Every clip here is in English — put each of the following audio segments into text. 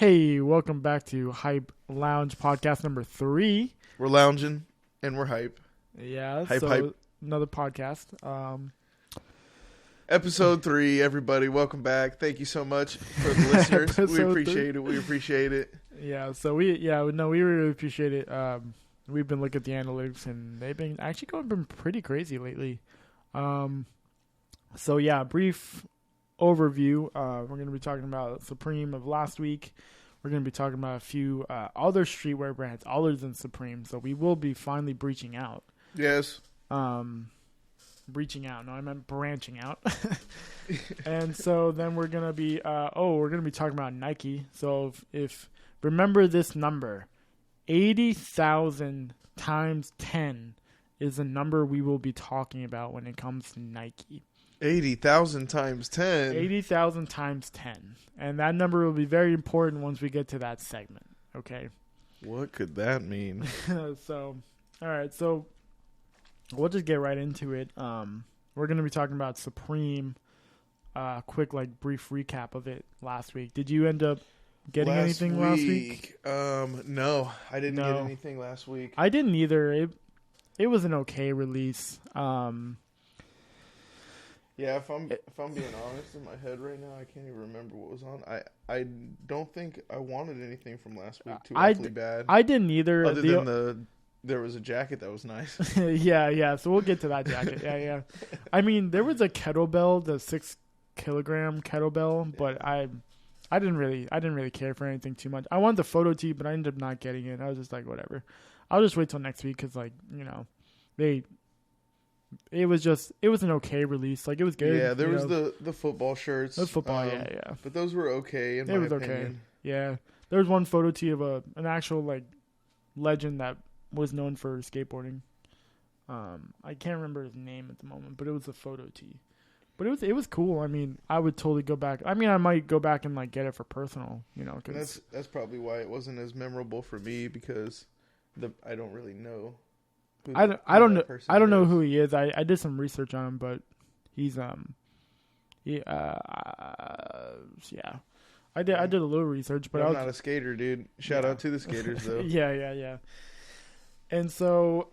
Hey, welcome back to Hype Lounge podcast number 3. We're lounging and we're hype. Yeah, Hype. Another podcast. Episode 3, everybody, welcome back. Thank you so much for the listeners. We appreciate it. We appreciate it. Yeah, so we really appreciate it. We've been looking at the analytics and they've been actually been pretty crazy lately. So yeah, brief overview. We're going to be talking about Supreme of last week. We're going to be talking about a few other streetwear brands other than Supreme. So we will be finally breaching out. Yes. Breaching out. No, I meant branching out. And so then we're going to be talking about Nike. So if remember this number, 80,000 times 10 is the number we will be talking about when it comes to Nike. 80,000 times 10. 80,000 times 10. And that number will be very important once we get to that segment. Okay. What could that mean? So, all right. So we'll just get right into it. We're going to be talking about Supreme. Quick, brief recap of it last week. Did you end up getting anything last week? No, I didn't get anything last week. I didn't either. It was an okay release. Yeah, if I'm being honest, in my head right now, I can't even remember what was on. I don't think I wanted anything from last week too awfully bad. I didn't either. Other than there was a jacket that was nice. yeah. So we'll get to that jacket. Yeah. I mean, there was a kettlebell, the 6 kilogram kettlebell, but I didn't really care for anything too much. I wanted the photo tee, but I ended up not getting it. I was just like, whatever. I'll just wait till next week because, it was an okay release. It was good. Yeah, there was the football shirts. Those football, yeah. But those were okay in my opinion. Okay. Yeah. There was one photo tee of an actual legend that was known for skateboarding. I can't remember his name at the moment, but it was a photo tee. But it was cool. I mean, I would totally go back. I mean, I might go back and get it for personal, cause that's probably why it wasn't as memorable for me because I don't really know. I don't know who he is. I did some research on him, but he's yeah. I did a little research, but I'm not a skater, dude. Shout out to the skaters though. Yeah. And so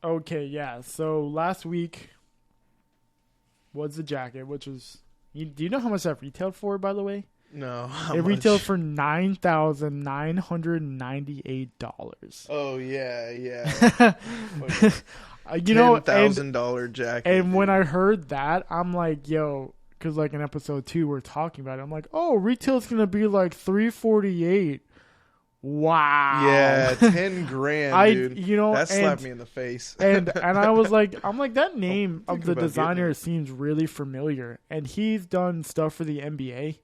okay, yeah. So last week was the jacket, which was do you know how much that retailed for, by the way? No. It retailed for $9,998. Oh yeah. $10,000 jacket. And dude. when I heard that, I'm like, yo, because in episode 2 we're talking about it. I'm like, oh, retail's gonna be $348. Wow. Yeah, $10,000, dude. That slapped me in the face. and I was like, that name of the designer seems really familiar, and he's done stuff for the NBA.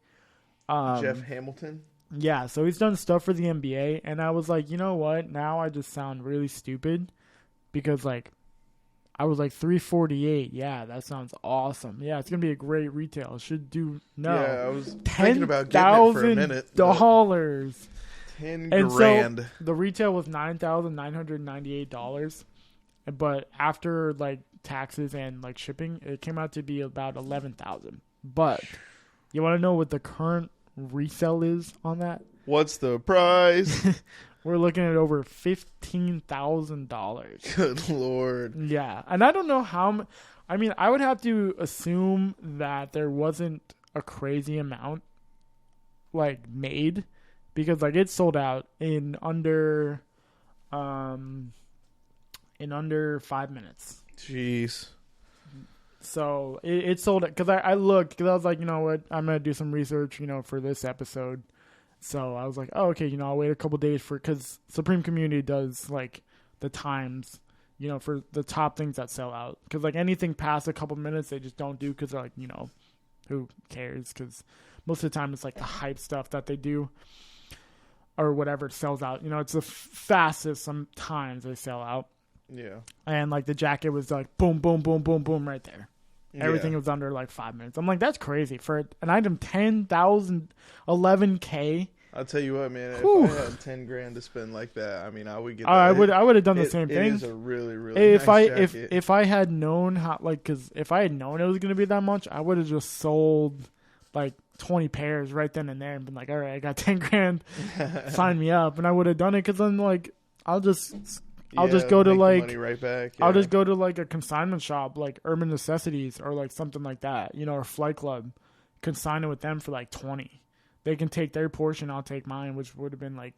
Jeff Hamilton? Yeah, so he's done stuff for the NBA, and I was like, you know what? Now I just sound really stupid because, I was like, $348. Yeah, that sounds awesome. Yeah, it's going to be a great retail. It should do, Yeah, I was thinking about getting it for a minute. $10,000. $10,000. And so the retail was $9,998, but after, taxes and, shipping, it came out to be about $11,000. But you want to know what the current resale is on that? What's the price? We're looking at over $15,000. Good Lord. Yeah. And I don't know how I mean, I would have to assume that there wasn't a crazy amount made because it sold out in under 5 minutes. Jeez. So it sold it because I looked because I was like, you know what, I'm gonna do some research, for this episode. So I was like, oh, okay, I'll wait a couple days because Supreme Community does the times, for the top things that sell out. Because anything past a couple minutes, they just don't do because they're like, who cares? Because most of the time it's the hype stuff that they do or whatever sells out. It's the fastest sometimes they sell out. Yeah. And the jacket was boom, boom, boom, boom, boom right there. Everything was under 5 minutes. I'm like, that's crazy for an item. 10,000, 11K. I'll tell you what, man. Whew. If I had $10,000 to spend like that, I mean, I would get. That. I would have done the same thing. It is a really, really nice jacket. If I had known how, because if I had known it was gonna be that much, I would have just sold 20 pairs right then and there and been like, all right, I got 10 grand, sign me up. And I would have done it because then like, I'll just go to like, money right back. I'll just go to like a consignment shop, like Urban Necessities or like something like that, you know, or Flight Club, consign it with them for like 20. They can take their portion, I'll take mine, which would have been like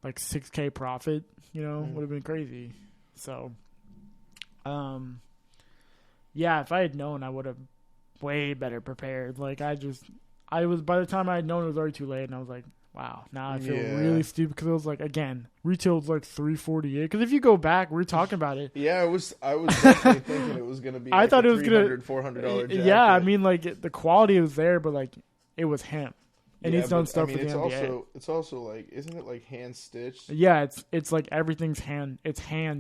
6K profit, you know, would have been crazy. So, yeah, if I had known, I would have way better prepared. Like I was, by the time I had known, it was already too late, and I was like, wow, now I feel really stupid because it was like, again, retail was like $348. Because if you go back, we were talking about it. Yeah, I was definitely thinking it was gonna be. I thought it was $400 jacket. Yeah, I mean, like the quality was there, but like it was him, and he's done stuff for the NBA. It's also like, isn't it like hand stitched? Yeah, it's like everything's hand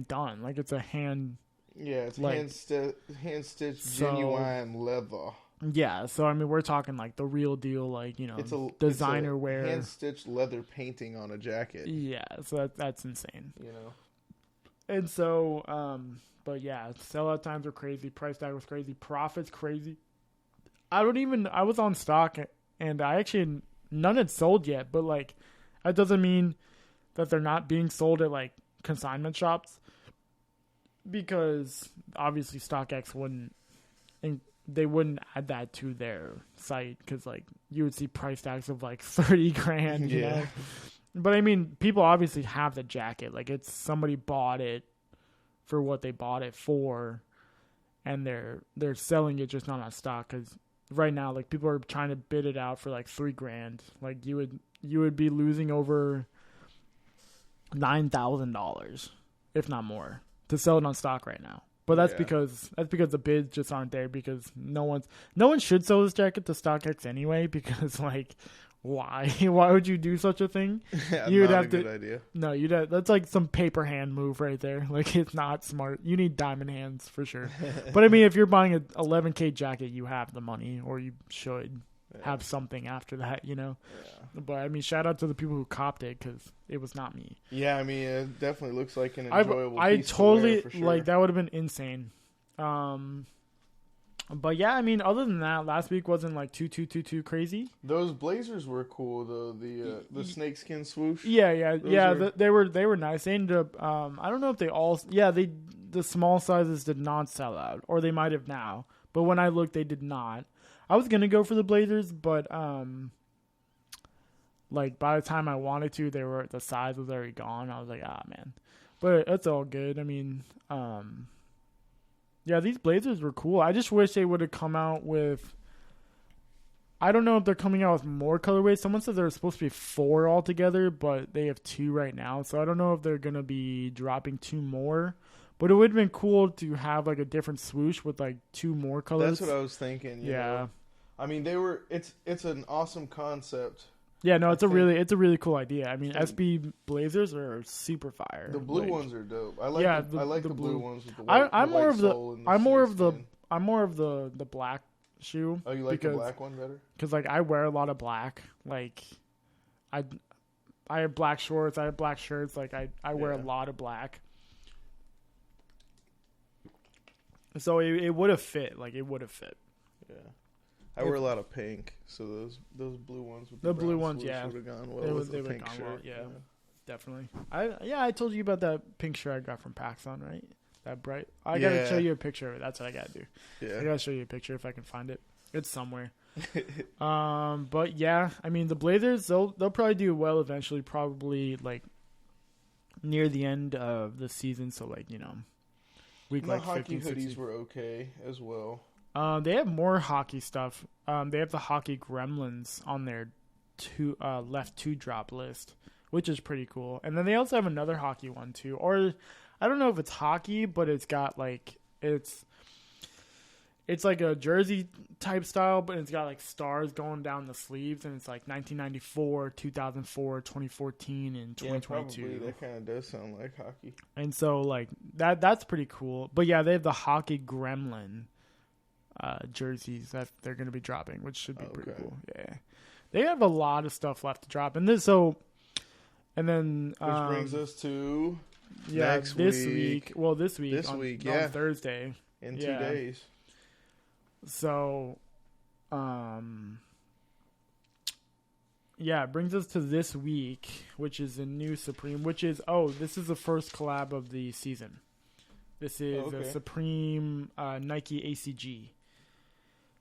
done. Like it's a hand. Yeah, it's like, hand stitched genuine leather. Yeah, so I mean, we're talking like the real deal, like, you know, designer wear, hand stitched leather painting on a jacket. Yeah, so that's insane. You know, and so, but yeah, sellout times were crazy, price tag was crazy, profits crazy. I was on stock, and I actually none had sold yet, but like that doesn't mean that they're not being sold at like consignment shops, because obviously StockX wouldn't. They wouldn't add that to their site because, like, you would see price tags of like 30 grand, you know? But I mean, people obviously have the jacket. Like, it's somebody bought it for what they bought it for, and they're selling it just not on stock. Because right now, like, people are trying to bid it out for like $3 grand. Like, you would be losing over $9,000, if not more, to sell it on stock right now. But that's because the bids just aren't there, because no one should sell this jacket to StockX anyway, because like, why would you do such a thing? Yeah, you'd not have a good idea. No, that's like some paper hand move right there. Like, it's not smart. You need diamond hands for sure. But I mean, if you're buying an 11K jacket, you have the money, or you should have something after that, you know. Yeah. But I mean, shout out to the people who copped it, because it was not me. Yeah, I mean, it definitely looks like an enjoyable I piece totally to wear, for sure. like that would have been insane. But yeah, I mean, other than that, last week wasn't like too crazy. Those blazers were cool though. The snakeskin swoosh. Yeah. They were nice. They ended up. I don't know if they all. Yeah, the small sizes did not sell out, or they might have now. But when I looked, they did not. I was gonna go for the blazers, but like by the time I wanted to, the size was already gone. I was like, man. But it's all good. I mean, yeah, these blazers were cool. I just wish they would have come out with. I don't know if they're coming out with more colorways. Someone said there were supposed to be 4 altogether, but they have 2 right now. So I don't know if they're gonna be dropping 2 more. But it would have been cool to have like a different swoosh with like 2 more colors. That's what I was thinking. You know? I mean, it's an awesome concept. Yeah, no, it's a really cool idea. I mean, SB Blazers are super fire. The blue ones are dope. I like the blue ones with the white, I'm more of the black shoe. Oh, you like the black one better? Because like I wear a lot of black. Like I have black shorts. I have black shirts. Like I wear a lot of black. So it would have fit. Like, it would have fit. Yeah. I wear a lot of pink, so those blue ones with the blue ones, would have gone well with the pink shirt. Well, yeah, definitely. I told you about that pink shirt I got from PacSun, right? That bright. I gotta show you a picture of it. That's what I gotta do. Yeah, I gotta show you a picture if I can find it. It's somewhere. But yeah, I mean, the Blazers, they'll probably do well eventually. Probably like near the end of the season. So like, you know, week like 15, 16. The hockey hoodies were okay as well. They have more hockey stuff. They have the Hockey Gremlins on their left 2 drop list, which is pretty cool. And then they also have another hockey one too. Or I don't know if it's hockey, but it's got like it's like a jersey type style, but it's got like stars going down the sleeves, and it's like 1994, 2004, 2014, and 2022. Yeah, probably. That kind of does sound like hockey. And so like that's pretty cool. But yeah, they have the Hockey Gremlin jerseys that they're going to be dropping, which should be pretty cool. Yeah, they have a lot of stuff left to drop, and then which brings us to this week. Well, this week on Thursday in 2 days. So, Yeah, it brings us to this week, which is a new Supreme, this is the first collab of the season. This is a Supreme Nike ACG,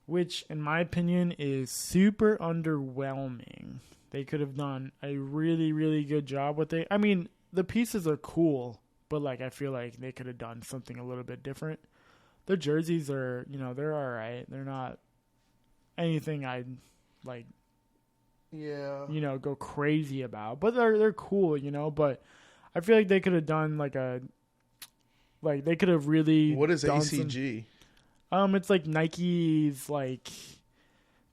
which, in my opinion, is super underwhelming. They could have done a really, really good job with it. I mean, the pieces are cool, but, like, I feel like they could have done something a little bit different. The jerseys are, they're all right. They're not anything I'd, like... go crazy about, but they're cool, but I feel like they could have done they could have really. What is ACG? It's like Nike's like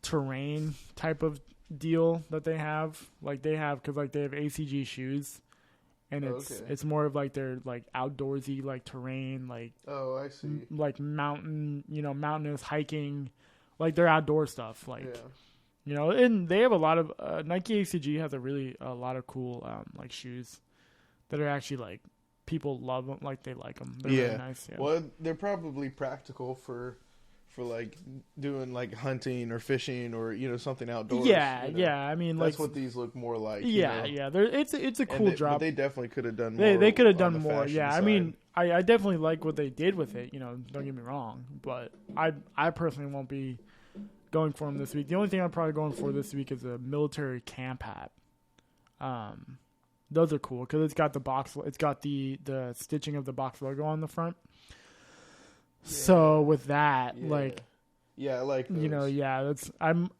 terrain type of deal that they have. Like they have because they have ACG shoes, and it's more of like their like outdoorsy like terrain like. Oh, I see. Like mountain, mountainous hiking, like their outdoor stuff, like. Yeah. And they have a lot of Nike ACG has a lot of cool like shoes that are actually like people love them, like they like them. They're really nice. Yeah. Well, they're probably practical for like doing like hunting or fishing or something outdoors. Yeah, yeah. I mean, that's what these look more like. Yeah, yeah. It's a cool drop. But they definitely could have done more. They could have done more. Yeah, side. I mean, I definitely like what they did with it. Don't get me wrong, but I personally won't be going for them this week. The only thing I'm probably going for this week is a military camp hat. Those are cool because it's got the box. It's got the stitching of the box logo on the front. Yeah. So with that, I like those. That's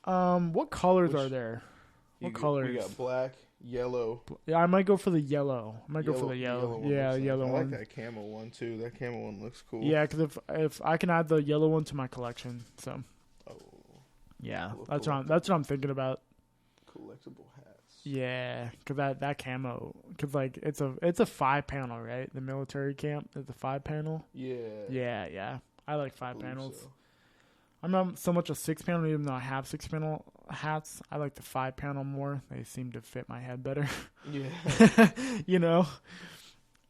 what colors are there? What colors? We got black, yellow. Yeah, I might go for the yellow. Go for the yellow. Yeah, yellow one. I like that camo one too. That camo one looks cool. Yeah, because if I can add the yellow one to my collection, so. Yeah, that's what I'm thinking about. Collectible hats. Yeah, because that camo, because like it's a 5-panel, right? The military camp is a 5-panel. Yeah. Yeah. I like 5 panels. So. I'm not so much a 6-panel, even though I have 6-panel hats. I like the 5-panel more. They seem to fit my head better. Yeah.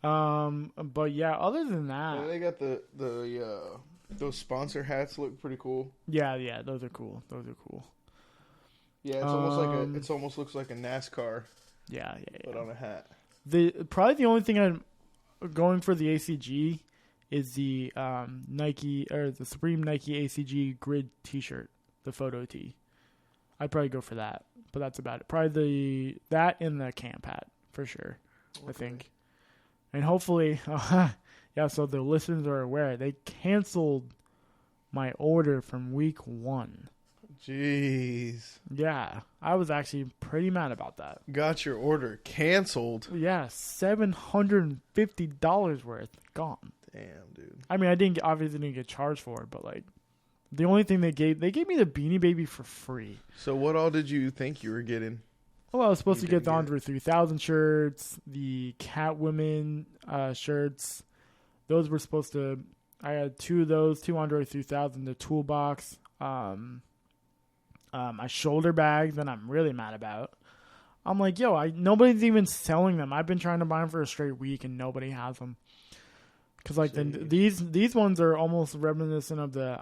But yeah, other than that, they got the those sponsor hats look pretty cool. Yeah, those are cool. Yeah, it's almost looks like a NASCAR. Yeah. But on a hat. Probably the only thing I'm going for the ACG is the Nike or the Supreme Nike ACG Grid T-shirt, the photo tee. I'd probably go for that, but that's about it. Probably that and the camp hat for sure. Okay. I think, and hopefully. Yeah, so the listeners are aware. They canceled my order from week 1. Jeez. Yeah, I was actually pretty mad about that. Got your order canceled? Yeah, $750 worth gone. Damn, dude. I mean, I obviously didn't get charged for it, but like, the only thing they gave me the Beanie Baby for free. So what all did you think you were getting? Well, I was supposed to get the Andre 3000 shirts, the Catwoman shirts. Those were supposed to. I had 2 of those, 2 Andre 3000, the toolbox, my shoulder bags that I'm really mad about. I'm like, nobody's even selling them. I've been trying to buy them for a straight week and nobody has them. Because like these ones are almost reminiscent of the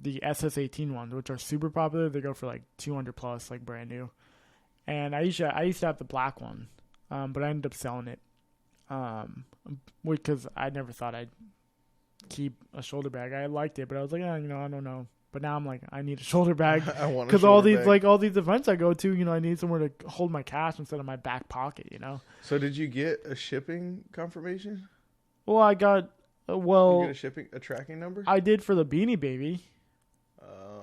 SS18 ones, which are super popular. They go for like 200 plus, like brand new. And I used to have the black one, but I ended up selling it. Because I never thought I'd keep a shoulder bag. I liked it, but I was like, I don't know. But now I'm like, I need a shoulder bag because all these events I go to, I need somewhere to hold my cash instead of my back pocket. So did you get a shipping confirmation? Well, I got Did you get a tracking number? I did for the Beanie Baby.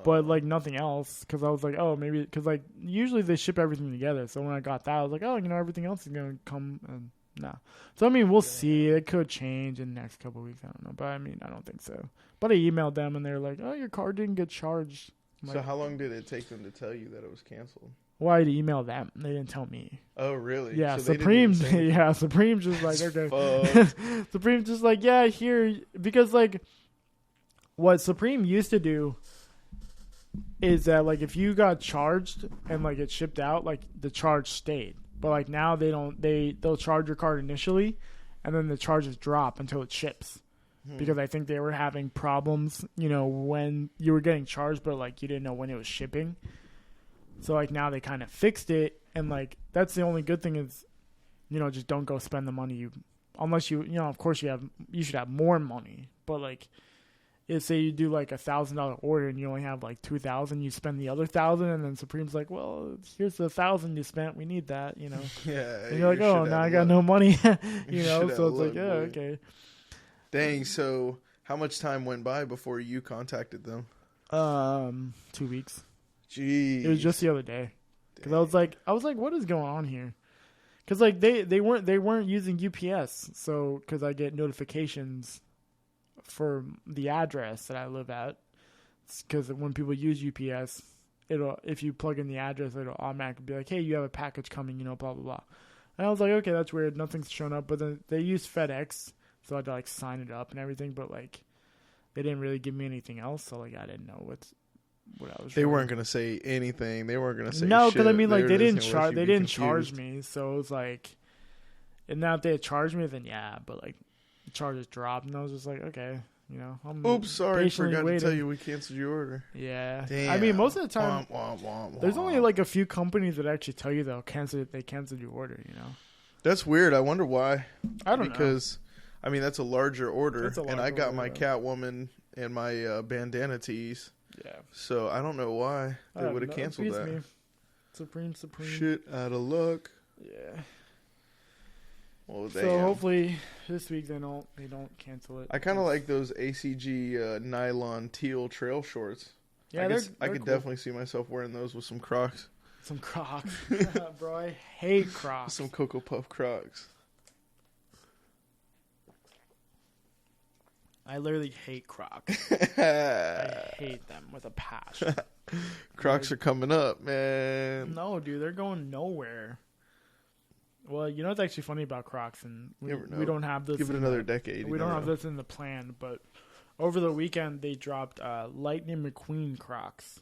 But like nothing else, because I was like, maybe because like usually they ship everything together. So when I got that, I was like, everything else is gonna come and. No. So, I mean, we'll see. It could change in the next couple of weeks. I don't know. But, I mean, I don't think so. But I emailed them, and they're like, your card didn't get charged. So, how long did it take them to tell you that it was canceled? Well, I had to email them. They didn't tell me. Oh, really? Yeah, so Supreme's just like, okay. Supreme's just like, yeah, here. Because, like, what Supreme used to do is that, like, if you got charged and, like, it shipped out, like, the charge stayed. But like now they'll charge your card initially, and then the charges drop until it ships, because I think they were having problems, when you were getting charged, but like you didn't know when it was shipping. So like now they kind of fixed it, and like that's the only good thing is, just don't go spend the money unless of course you should have more money, but like. Say you do like $1,000 order and you only have like 2,000, you spend the other 1,000, and then Supreme's like, well, here's the 1,000 you spent, we need that, Yeah. And you're like, oh, now I got no money, So it's like, yeah, okay. Dang. So how much time went by before you contacted them? 2 weeks. Jeez. It was just the other day, because I was like, what is going on here? Because like they weren't using UPS, so because I get notifications for the address that I live at, because when people use UPS, if you plug in the address, it'll automatically be like, hey, you have a package coming, blah blah blah. And I was like, okay, that's weird, nothing's shown up. But then they use FedEx, so I had to like sign it up and everything, but like they didn't really give me anything else, so like I didn't know what I was. They weren't gonna say anything. They weren't gonna say no, because I mean like they didn't charge me, so it was like, and now if they had charged me, then yeah, but like. Charges dropped, and I was just like, okay, I'm oops, sorry, forgot waiting. to tell you we canceled your order. Yeah. Damn. I mean, most of the time, there's only womp. like a few companies that actually tell you they canceled your order, That's weird. I wonder why. I don't know. Because, I mean, that's a larger order, and I got order, my Catwoman and my bandana tees. Yeah. So I don't know why they would have canceled that. Me. Supreme. Shit out of luck. Yeah. Well, so hopefully this week they don't cancel it. I kind of like those ACG nylon teal trail shorts. Yeah, I could cool. definitely see myself wearing those with some Crocs. Some Crocs, bro. I hate Crocs. Some Cocoa Puff Crocs. I literally hate Crocs. I hate them with a passion. Crocs are coming up, man. No, dude, they're going nowhere. Well, what's actually funny about Crocs, and we don't have this. Give it another decade. We don't have this in the plan, but over the weekend they dropped Lightning McQueen Crocs,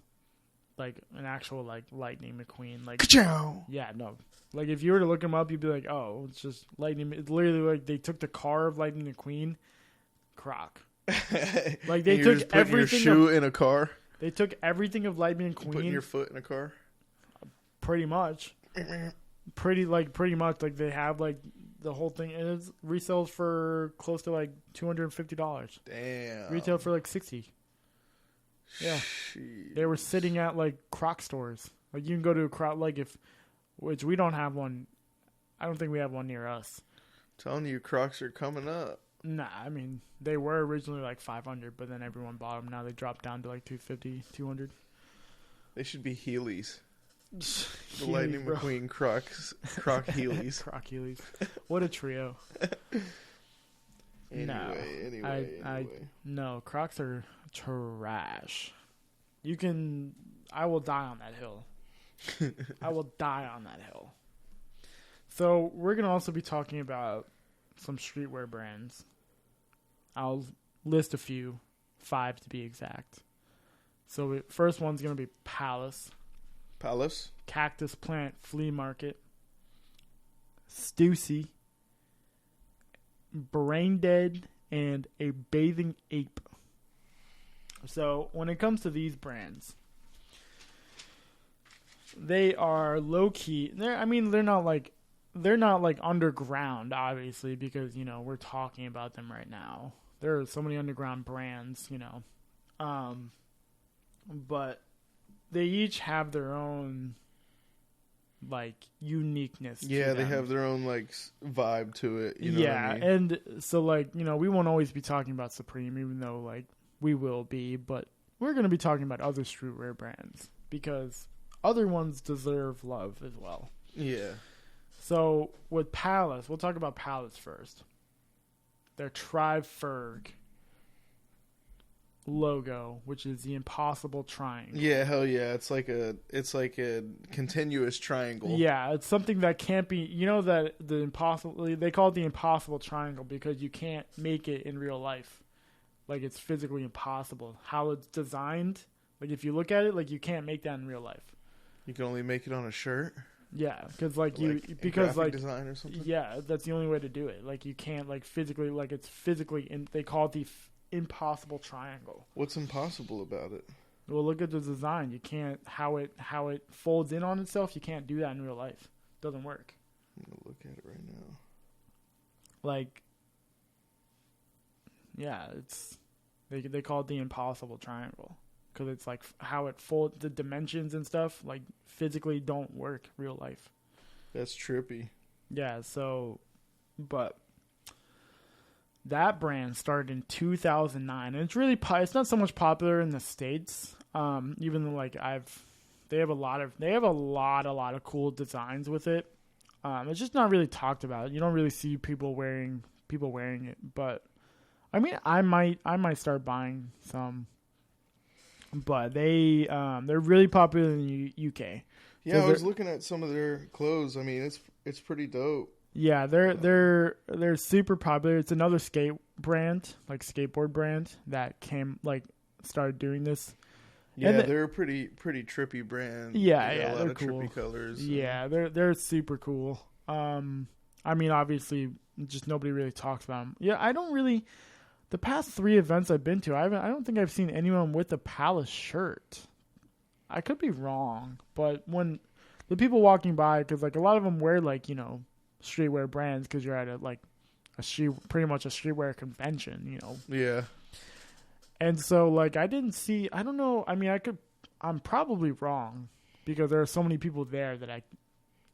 like an actual like Lightning McQueen, like. Ka-chow! Yeah, no, like if you were to look them up, you'd be like, oh, it's just Lightning. It's literally like they took the car of Lightning McQueen, Croc. Like they took just everything. Your shoe in a car. They took everything of Lightning McQueen. Putting your foot in a car. Pretty much. Pretty much like they have like the whole thing, and it resells for close to like $250. Damn. Retail for like $60. Yeah. Jeez. They were sitting at like Croc stores. Like you can go to a Croc, like which we don't have one. I don't think we have one near us. I'm telling you, Crocs are coming up. Nah, I mean they were originally like 500, but then everyone bought them. Now they dropped down to like 250, 200. They should be Heelys. The Heelys, Lightning bro. McQueen Croc Heelys. Croc Heelys. What a trio. Anyway. No, Crocs are trash. I will die on that hill. I will die on that hill. So we're going to also be talking about some streetwear brands. I'll list a few, 5 to be exact. So first one's going to be Palace. Cactus Plant Flea Market. Stussy. Brain Dead, and a Bathing Ape. So when it comes to these brands, they are low key. They're not like underground, obviously, because we're talking about them right now. There are so many underground brands, but they each have their own like uniqueness. Yeah, they have their own like vibe to it. You know what I mean? And so like we won't always be talking about Supreme, even though like we will be, but we're gonna be talking about other streetwear brands because other ones deserve love as well. Yeah. So with Palace, we'll talk about Palace first. Their Tri-Ferg logo, which is the impossible triangle. Yeah, hell yeah. It's like a continuous triangle. Yeah, it's something that can't be, that they call it the impossible triangle because you can't make it in real life. Like it's physically impossible. How it's designed, like if you look at it, like you can't make that in real life. You can only make it on a shirt? Yeah, because design or something? Yeah, that's the only way to do it. Like you can't like physically, like they call it the impossible triangle. What's impossible about it? Well, look at the design. You can't how it folds in on itself. You can't do that in real life. Doesn't work. I'm gonna look at it right now. Like, yeah, it's they call it the impossible triangle because it's like how it folds, the dimensions and stuff like physically don't work real life. That's trippy. Yeah. So, but that brand started in 2009, and it's really it's not so much popular in the States. Even though like they have a lot of cool designs with it. It's just not really talked about. You don't really see people wearing it, but I mean, I might start buying some. But they're really popular in the UK. Yeah, I was looking at some of their clothes. I mean, it's pretty dope. Yeah, they're super popular. It's another skateboard brand that started doing this. Yeah, they're a pretty trippy brand. Yeah, a lot of cool. Trippy colors. Yeah, they're super cool. I mean, obviously, just nobody really talks about them. Yeah, I don't really. The past 3 events I've been to, I don't think I've seen anyone with a Palace shirt. I could be wrong, but when the people walking by, because like a lot of them wear streetwear brands, because you're at pretty much a streetwear convention, Yeah. And so like I didn't see. I don't know. I mean, I'm probably wrong because there are so many people there that I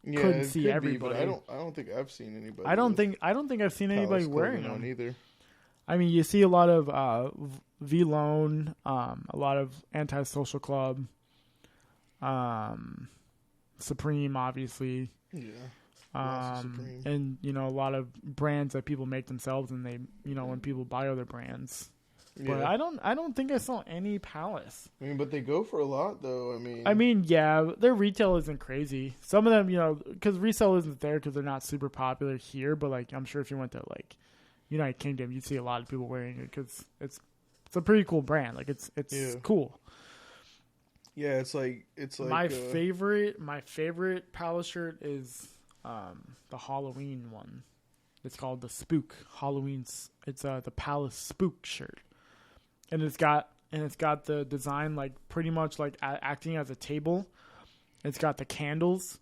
couldn't see everybody. But I don't think I've seen anybody. I don't think I've seen anybody wearing them either. I mean, you see a lot of V-Lone, a lot of Antisocial Club, Supreme, obviously. Yeah. Supreme. And, a lot of brands that people make themselves, and they, when people buy other brands. But Yeah. I don't think I saw any Palace. I mean, but they go for a lot, though. Yeah, their retail isn't crazy. Some of them, because resale isn't there because they're not super popular here. But like, I'm sure if you went to like United Kingdom, you'd see a lot of people wearing it because it's a pretty cool brand. Like it's cool. Yeah, it's like my favorite Palace shirt is the Halloween one. It's called the Spook Halloween's. It's the Palace Spook shirt, and it's got the design like pretty much like acting as a table. It's got the candles,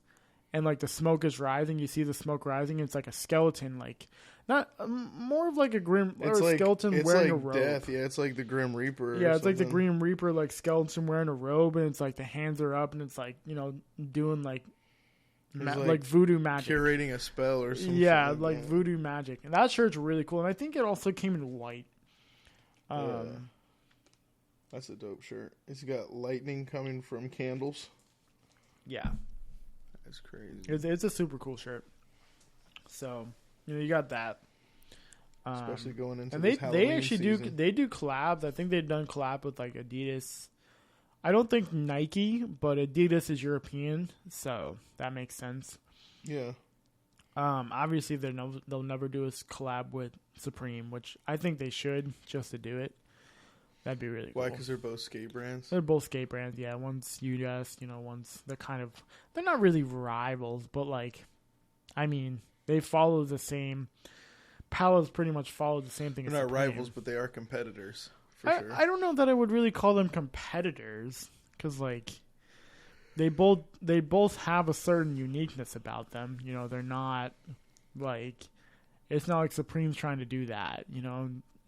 and like the smoke is rising. You see the smoke rising. It's like a skeleton, like not more of like a grim or a skeleton wearing a robe. Death. Yeah, it's like the Grim Reaper. Yeah, it's like the Grim Reaper, like skeleton wearing a robe, and it's like the hands are up, and it's like doing like voodoo magic, curating a spell or something. Yeah, like voodoo magic, and that shirt's really cool. And I think it also came in white. Yeah. That's a dope shirt. It's got lightning coming from candles. Yeah, that's crazy. It's a super cool shirt. So you got that. Especially going into and this Halloween they actually season. They do collabs. I think they've done collab with like Adidas. I don't think Nike, but Adidas is European, so that makes sense. Yeah. Obviously they'll never do a collab with Supreme, which I think they should just to do it. That'd be really cool. Why? Because they're both skate brands? They're both skate brands, yeah. One's UDS, one's they're not really rivals, but like, I mean, they follow the same. Palace pretty much follow the same thing. They're not rivals, but they are competitors. Sure. I don't know that I would really call them competitors because like they both have a certain uniqueness about them. They're not like it's not like Supreme's trying to do that.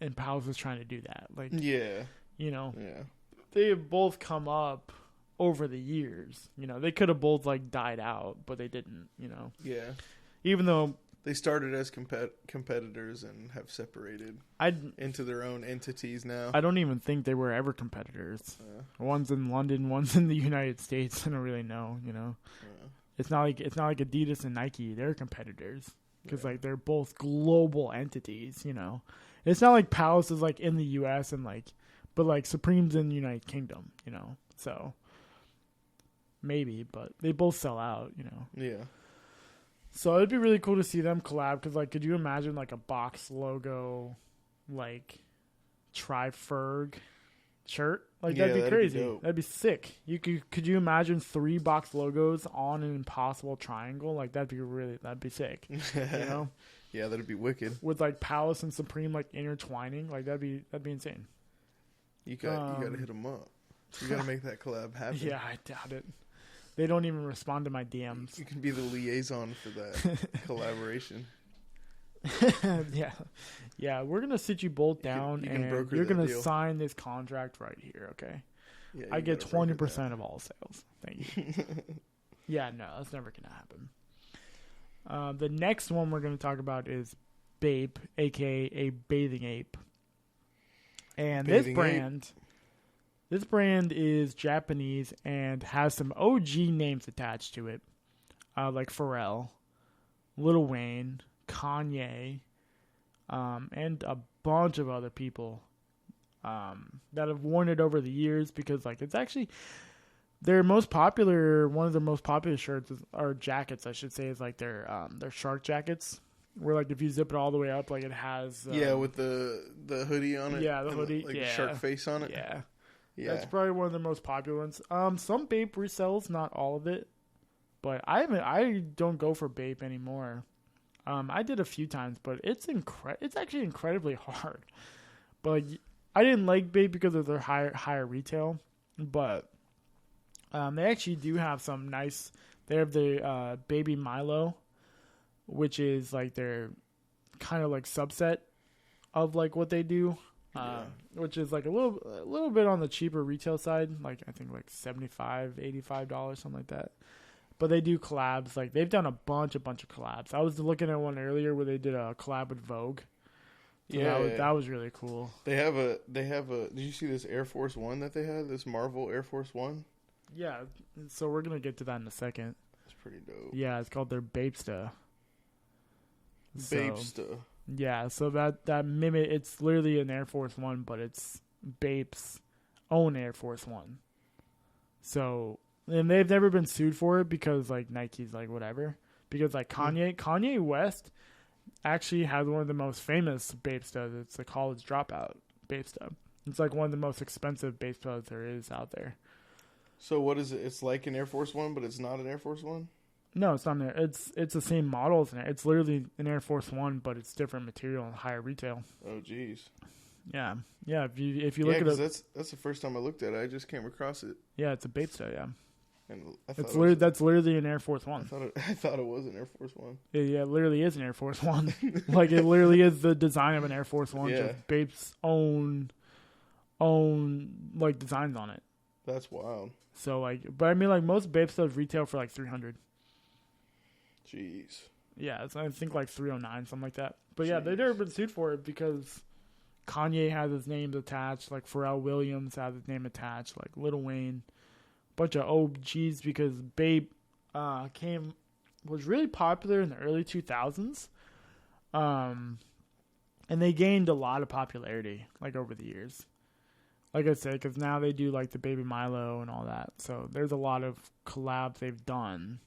And Palace is trying to do that. Like yeah. They have both come up over the years. They could have both like died out, but they didn't. Yeah. Even though they started as competitors and have separated into their own entities now. I don't even think they were ever competitors. One's in London, one's in the United States. I don't really know. It's not like Adidas and Nike. They're competitors because like they're both global entities. It's not like Palace is like in the U.S. and like, but like Supreme's in the United Kingdom. So maybe, but they both sell out. Yeah. So it'd be really cool to see them collab because, like, could you imagine like a box logo, like Tri-Ferg shirt? Like that'd be crazy. That'd be sick. Could you imagine 3 box logos on an impossible triangle? Like that'd be sick. Yeah, that'd be wicked. With like Palace and Supreme like intertwining, like that'd be insane. You got to hit them up. You gotta make that collab happen. Yeah, I doubt it. They don't even respond to my DMs. You can be the liaison for that collaboration. Yeah. We're gonna sit you both down, and you're gonna sign this contract right here. Okay. Yeah, I get 20% of all sales. Thank you. Yeah, no, that's never gonna happen. The next one we're gonna talk about is Bape, aka a bathing ape, and this brand is Japanese and has some OG names attached to it, like Pharrell, Lil Wayne, Kanye, and a bunch of other people that have worn it over the years because, like, it's actually one of their most popular shirts or jackets, I should say, is like their shark jackets. Where, like, if you zip it all the way up, like, it has... with the hoodie on it. Yeah, the hoodie. Like a shark face on it. Yeah. That's probably one of the most popular ones. Some Bape resells, not all of it. But I don't go for Bape anymore. I did a few times, but it's actually incredibly hard. But I didn't like Bape because of their higher retail. But they actually do have some nice... They have the Baby Milo, which is like their kind of like subset of like what they do, which is like a little bit on the cheaper retail side, like I think like $75, $85, something like that. But they do collabs. Like they've done a bunch of collabs. I was looking at one earlier where they did a collab with Vogue. So that was really cool. They have a. Did you see this Air Force One that they had? This Marvel Air Force One. Yeah. So we're gonna get to that in a second. It's pretty dope. Yeah, it's called their Bapesta. Bapesta. Yeah, so that mimic, it's literally an Air Force One, but it's Bape's own Air Force One. So, and they've never been sued for it because, like, Nike's like, whatever. Because, like, Kanye West actually has one of the most famous Bapestas. It's the College Dropout Bapesta. It's, like, one of the most expensive Bapestas there is out there. So what is it? It's like an Air Force One, but it's not an Air Force One? No, it's not. It's the same model as it's literally an Air Force One, but it's different material and higher retail. Oh, jeez. Yeah. If you look at it, that's the first time I looked at it. I just came across it. Yeah, it's a Bapesta. Yeah. And that's literally an Air Force One. I thought it was an Air Force One. Yeah, it literally is an Air Force One. Like it literally is the design of an Air Force One. Yeah. Just Bape's own like designs on it. That's wild. So like, but I mean, like most Bape stuff retail for like $300. Jeez. Yeah, it's, I think like $309, something like that. But yeah, they've never been sued for it because Kanye has his name attached, like Pharrell Williams has his name attached, like Lil Wayne, bunch of OGs because Bape was really popular in the early 2000s, and they gained a lot of popularity like over the years. Like I said, because now they do like the Baby Milo and all that, so there's a lot of collabs they've done.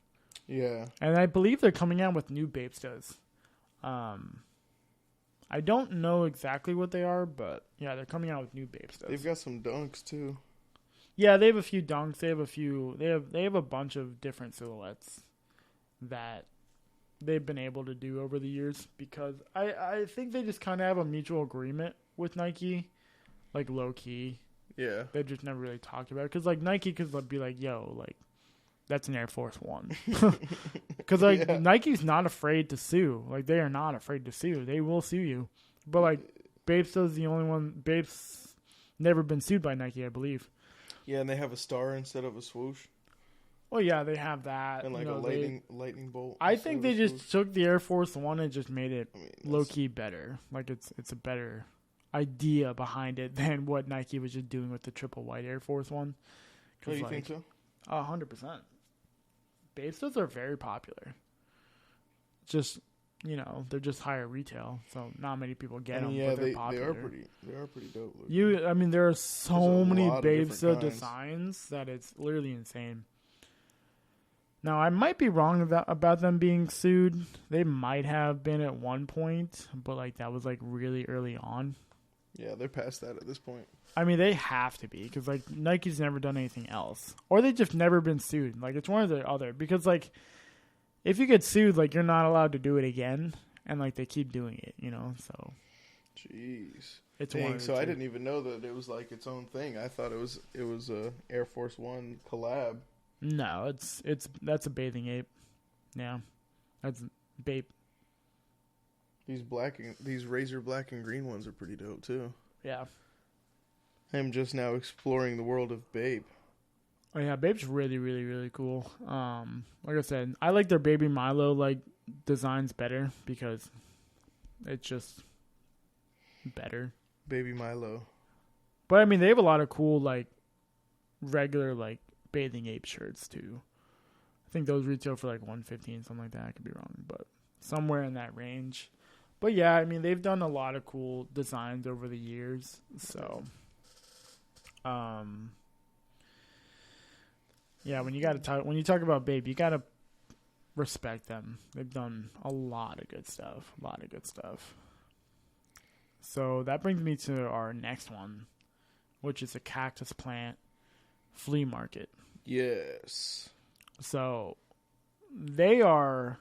Yeah. And I believe they're coming out with new Bapestas. I don't know exactly what they are, but yeah, they're coming out with new Bapestas. They've got some dunks too. Yeah, they have a few dunks. They have a bunch of different silhouettes that they've been able to do over the years because I think they just kind of have a mutual agreement with Nike, like low key. Yeah. They've just never really talked about it because like Nike could be like, yo, like, that's an Air Force One. Because, like, yeah. Nike's not afraid to sue. Like, they are not afraid to sue. They will sue you. But, like, Bape's the only one. Bape's never been sued by Nike, I believe. Yeah, and they have a star instead of a swoosh. Oh, yeah, they have that. And, like, a lightning bolt. I think they just took the Air Force One and just made it low-key better. Like, it's a better idea behind it than what Nike was just doing with the triple white Air Force One. Oh, you think so? 100%. Bapestas are very popular. Just, they're just higher retail, so not many people get them. Yeah, but they're popular. They are pretty dope looking. There are so many Bapesta designs that it's literally insane. Now, I might be wrong about them being sued. They might have been at one point, but like that was like really early on. Yeah, they're past that at this point. I mean, they have to be because like Nike's never done anything else, or they just never been sued. Like it's one or the other. Because like, if you get sued, like you're not allowed to do it again, and like they keep doing it, So Jeez. It's Dang, so I didn't even know that it was like its own thing. I thought it was a Air Force One collab. No, that's a bathing ape. Yeah, that's Bape. These razor black and green ones are pretty dope too. Yeah. I am just now exploring the world of Bape. Oh yeah, Bape's really, really, really cool. Like I said, I like their Baby Milo like designs better because it's just better. Baby Milo. But I mean, they have a lot of cool like regular like bathing ape shirts too. I think those retail for like $115, something like that. I could be wrong, but somewhere in that range. But yeah, I mean, they've done a lot of cool designs over the years. So, yeah, when you talk about Bape, you gotta respect them. They've done a lot of good stuff. So that brings me to our next one, which is a cactus plant flea market. Yes. So they're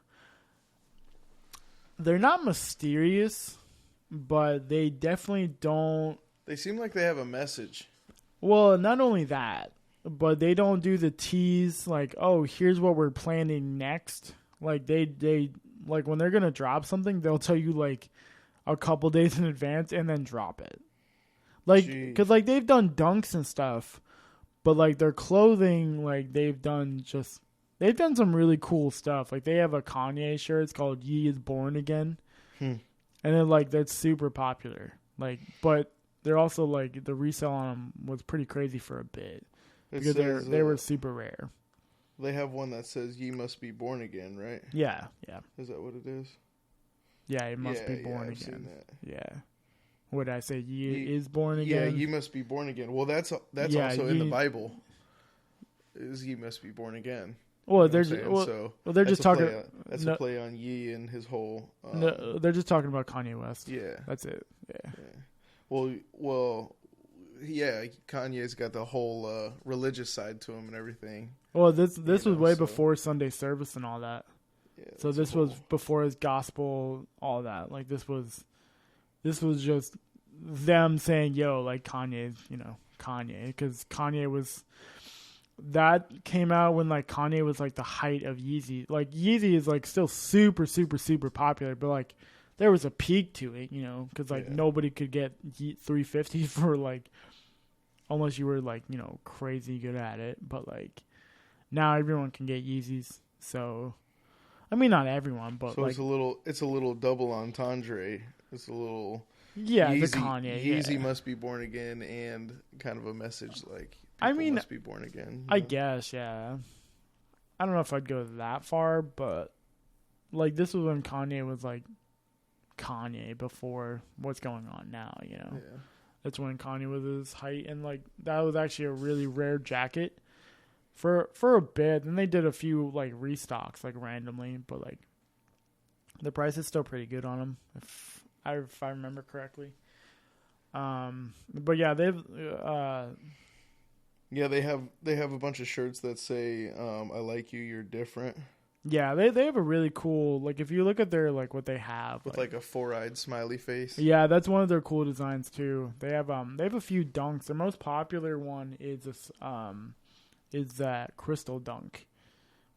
not mysterious, but they definitely don't. They seem like they have a message. Well, not only that, but they don't do the tease like, oh, here's what we're planning next. Like they like when they're gonna drop something, they'll tell you like a couple days in advance and then drop it. Like, because like they've done dunks and stuff, but like their clothing, like they've done some really cool stuff. Like they have a Kanye shirt. It's called Ye is Born Again. And then like that's super popular. Like, but they're also like the resale on them was pretty crazy for a bit because they were super rare. They have one that says "Ye must be born again," right? Yeah. Is that what it is? Yeah, it must be born again. Seen that. Yeah. What did I say? Ye is born again. Yeah, ye must be born again. Well, that's also in the Bible. Is ye must be born again? Well, they're just talking. That's a play on Ye and his whole. No, they're just talking about Kanye West. Yeah, that's it. Yeah. Well, yeah. Kanye's got the whole religious side to him and everything. Well, this was way before Sunday service and all that. Yeah, so this was before his gospel, all that. Like this was just them saying, "Yo, like Kanye's, Kanye," because Kanye was. That came out when like Kanye was like the height of Yeezy. Like Yeezy is like still super, super, super popular, but like there was a peak to it, because like nobody could get 350 for like unless you were like crazy good at it. But like now everyone can get Yeezys. So I mean not everyone, but so like it's a little double entendre. It's a little Yeezy, the Kanye. Yeezy must be born again, and kind of a message like. Must be born again. I guess, yeah. I don't know if I'd go that far, but like this was when Kanye was like Kanye before what's going on now, Yeah. That's when Kanye was at his height, and like that was actually a really rare jacket for a bit. Then they did a few like restocks like randomly, but like the price is still pretty good on them if I remember correctly. But yeah, they've Yeah, they have a bunch of shirts that say "I like you, you're different." Yeah, they have a really cool like if you look at their like what they have with like a 4-eyed smiley face. Yeah, that's one of their cool designs too. They have a few dunks. Their most popular one is that crystal dunk,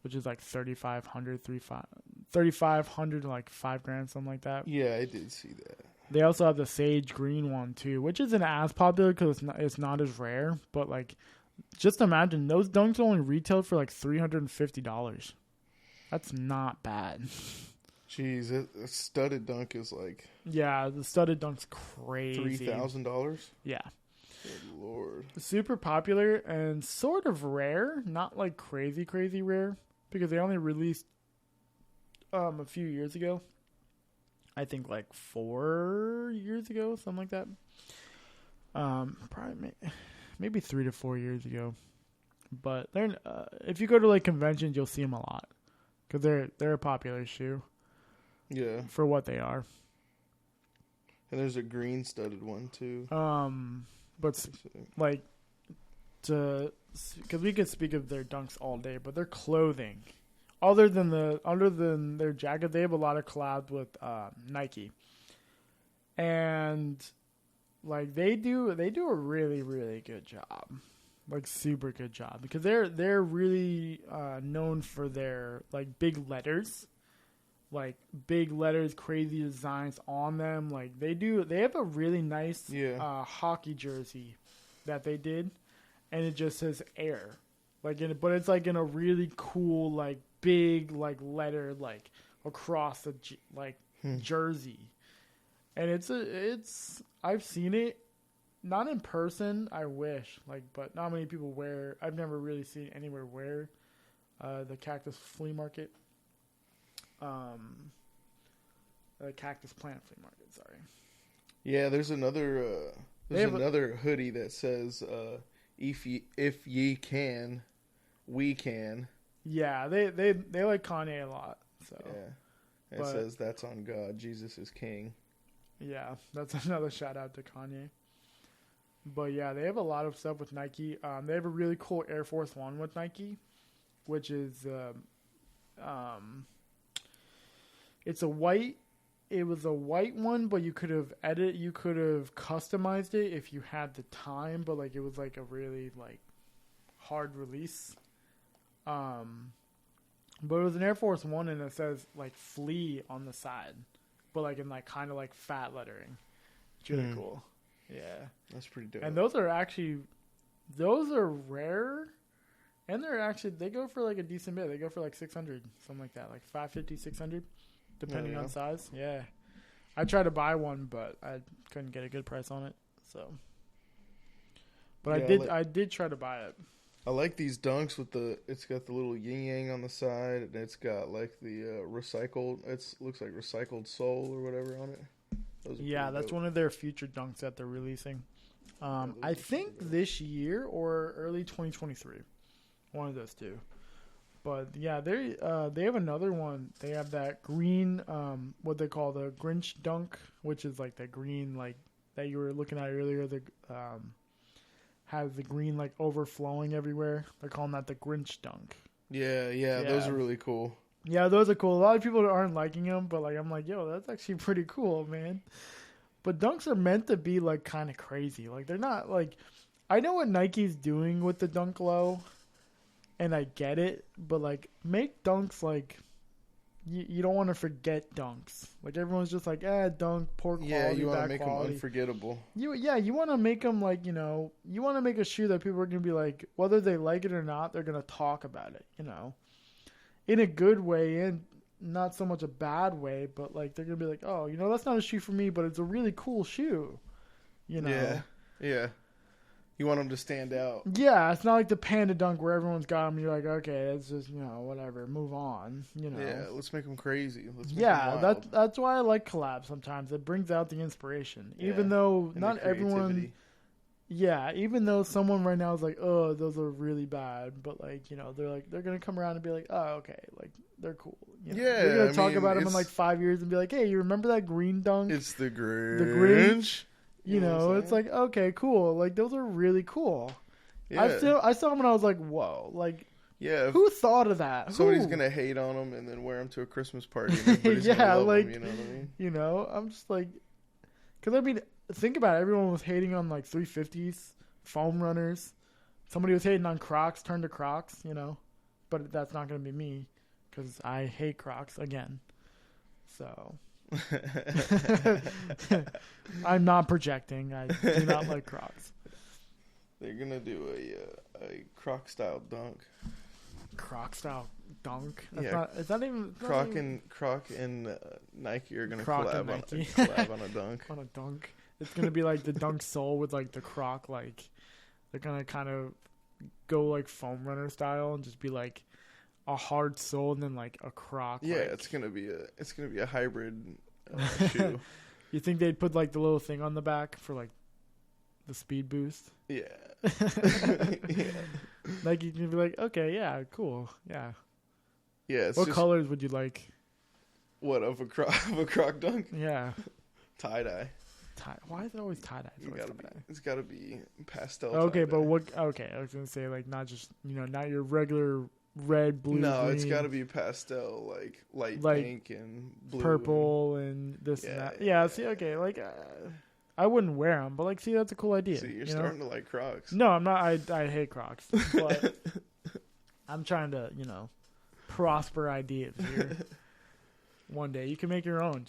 which is like $3,500 to like $5,000, something like that. Yeah, I did see that. They also have the sage green one too, which isn't as popular because it's not as rare. But like, just imagine those dunks only retailed for like $350. That's not bad. Jeez, a studded dunk is like the studded dunk's crazy. $3,000. Yeah. Good Lord. Super popular and sort of rare, not like crazy rare because they only released a few years ago. I think like 4 years ago, something like that. Probably maybe 3 to 4 years ago. But they're if you go to like conventions, you'll see them a lot because they're a popular shoe. Yeah, for what they are. And there's a green studded one too. But like because we could speak of their dunks all day, but their clothing. Other than their jacket, they have a lot of collabs with Nike. and like they do a really, really good job, like super good job, because they're really known for their like big letters, crazy designs on them. Like they have a really nice hockey jersey that they did, and it just says Air, but it's like in a really cool like big like letter like across the jersey, and it's I've seen it, not in person. I wish, but not many people wear. I've never really seen it anywhere wear the Cactus Flea Market. The Cactus Plant Flea Market, sorry. Yeah, there's another hoodie that says if ye can, we can. Yeah, they like Kanye a lot. So yeah, it says that's on God. Jesus is King. Yeah, that's another shout out to Kanye. But yeah, they have a lot of stuff with Nike. They have a really cool Air Force One with Nike, which is it's a white. It was a white one, but you could have customized it if you had the time. But like it was like a really like hard release. But it was an Air Force One, and it says like "Flea" on the side, but like in like kind of like fat lettering. It's really cool. Yeah, that's pretty dope. And those are rare, and they go for like a decent bit. They go for like 600, something like that, like 550, 600, depending on size. Yeah, I tried to buy one, but I couldn't get a good price on it. So, but I did try to buy it. I like these dunks with it's got the little yin yang on the side, and it's got like the recycled. Looks like recycled sole or whatever on it. Yeah, that's one of their future dunks that they're releasing. I think this year or early 2023, one of those two. But yeah, they have another one. They have that green, what they call the Grinch dunk, which is like the green like that you were looking at earlier. The has the green like overflowing everywhere. They're calling that the Grinch dunk. Yeah, those are really cool. Yeah, those are cool. A lot of people aren't liking them, but like I'm like, yo, that's actually pretty cool, man. But dunks are meant to be like kind of crazy. Like they're not like, I know what Nike's doing with the Dunk Low, and I get it, but like make dunks like you don't want to forget dunks. Like everyone's just like, dunk, poor quality, yeah, you want to make them unforgettable. You want to make them like, you want to make a shoe that people are gonna be like, whether they like it or not, they're gonna talk about it, in a good way and not so much a bad way, but like they're gonna be like, oh, that's not a shoe for me, but it's a really cool shoe, Yeah. You want them to stand out. Yeah, it's not like the Panda Dunk where everyone's got them. You're like, okay, it's just whatever, move on. Yeah, let's make them crazy. That's why I like collabs. Sometimes it brings out the inspiration, even though not everyone. Yeah, even though someone right now is like, oh, those are really bad, but like, they're gonna come around and be like, oh, okay, like they're cool. You're gonna talk about them in like 5 years and be like, hey, you remember that green dunk? It's the Grinch. It's like, okay, cool. Like those are really cool. Yeah. I saw them and I was like, whoa, like, yeah. Who thought of that? Somebody's gonna hate on them and then wear them to a Christmas party. And everybody's gonna love them, you know what I mean? I'm just like, because I mean, think about it. Everyone was hating on like 350s, foam runners. Somebody was hating on Crocs, turned to Crocs, but that's not gonna be me because I hate Crocs again. So. I'm not projecting. I do not like Crocs. They're gonna do a Croc style dunk. Croc style dunk. It's not even. Croc and Nike are gonna collab on a dunk. On a dunk. It's gonna be like the dunk sole with like the Croc. Like they're gonna kind of go like foam runner style and just be like a hard sole and then like a Croc. Yeah, it's gonna be a hybrid shoe. You think they'd put like the little thing on the back for like the speed boost? Yeah. Like you can be like, okay, yeah, cool, yeah. Yeah. What colors would you like? What of a Croc dunk? Yeah. Tie dye. Why is it always tie dye? It's gotta be pastel. Okay, but what? Okay, I was gonna say like not just not your regular red, blue, No, green. It's got to be pastel, like light pink and blue, purple, and this and that. Yeah. See, okay, like I wouldn't wear them, but like, see, that's a cool idea. See, you're starting to like Crocs. No, I'm not. I hate Crocs, but I'm trying to, prosper ideas here. One day you can make your own.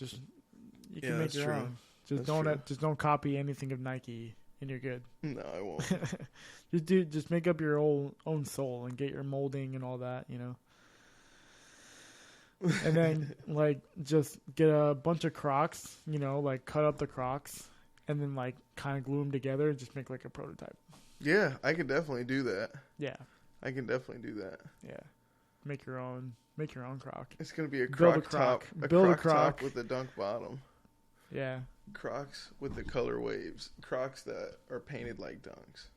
You can make your own. Just don't copy anything of Nike, and you're good. No, I won't. Just make up your own soul and get your molding and all that, And then like just get a bunch of Crocs, like cut up the Crocs, and then like kind of glue them together and just make like a prototype. Yeah, I could definitely do that. Yeah, I can definitely do that. Yeah, make your own Croc. It's gonna be a Croc top. Build a Croc Croc top with a dunk bottom. Yeah. Crocs with the color waves. Crocs that are painted like dunks.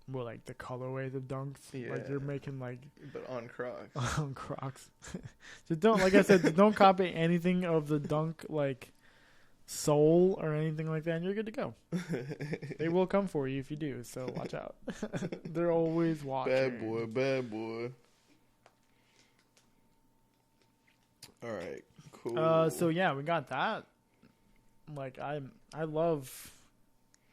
Well, like the colorways of dunks. Yeah. Like you're making like. But on Crocs. On Crocs. Just don't, like I said, don't copy anything of the dunk like sole or anything like that, and you're good to go. They will come for you if you do, so watch out. They're always watching. Bad boy. All right, cool. So yeah, we got that. Like I love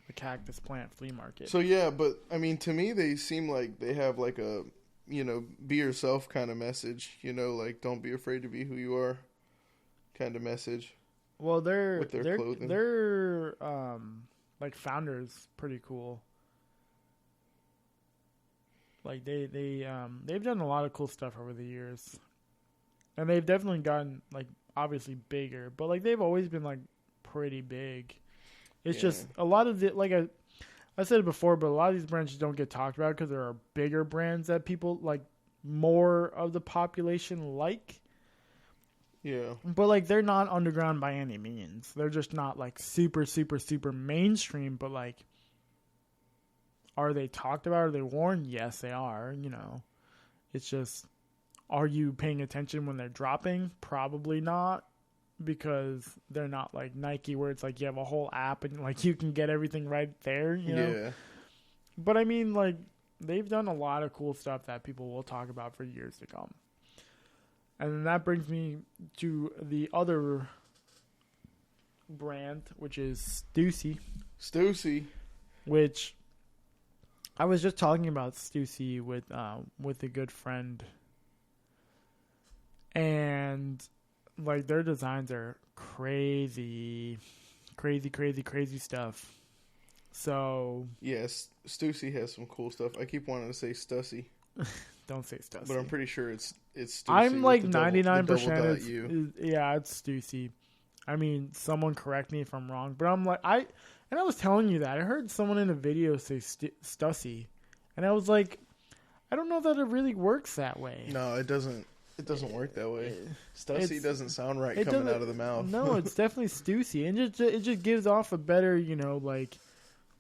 the cactus plant flea market. So yeah, but I mean, to me, they seem like they have like a, be yourself kind of message. Like don't be afraid to be who you are, kind of message. Well, with their clothing. Their like founders pretty cool. Like they've done a lot of cool stuff over the years. And they've definitely gotten, like, obviously bigger. But, like, they've always been, like, pretty big. It's just a lot of it, like, I said it before, but a lot of these brands just don't get talked about because there are bigger brands that people, like, more of the population like. Yeah. But, like, they're not underground by any means. They're just not, like, super, super, super mainstream. But, like, are they talked about? Are they worn? Yes, they are, It's just... Are you paying attention when they're dropping? Probably not, because they're not like Nike where it's like you have a whole app and like you can get everything right there, Yeah. But I mean, like, they've done a lot of cool stuff that people will talk about for years to come. And then that brings me to the other brand, which is Stussy. Stussy. Which I was just talking about Stussy with a good friend. And, like, their designs are crazy stuff. So... Yes, Stussy has some cool stuff. I keep wanting to say Stussy. Don't say Stussy. But I'm pretty sure it's Stussy. I'm, like, 99% it's Stussy. I mean, someone correct me if I'm wrong. But I'm like... I was telling you that. I heard someone in a video say Stussy. And I was like... I don't know that it really works that way. No, it doesn't. It doesn't work that way. Stussy doesn't sound right coming out of the mouth. No, it's definitely Stussy. And it just gives off a better, like,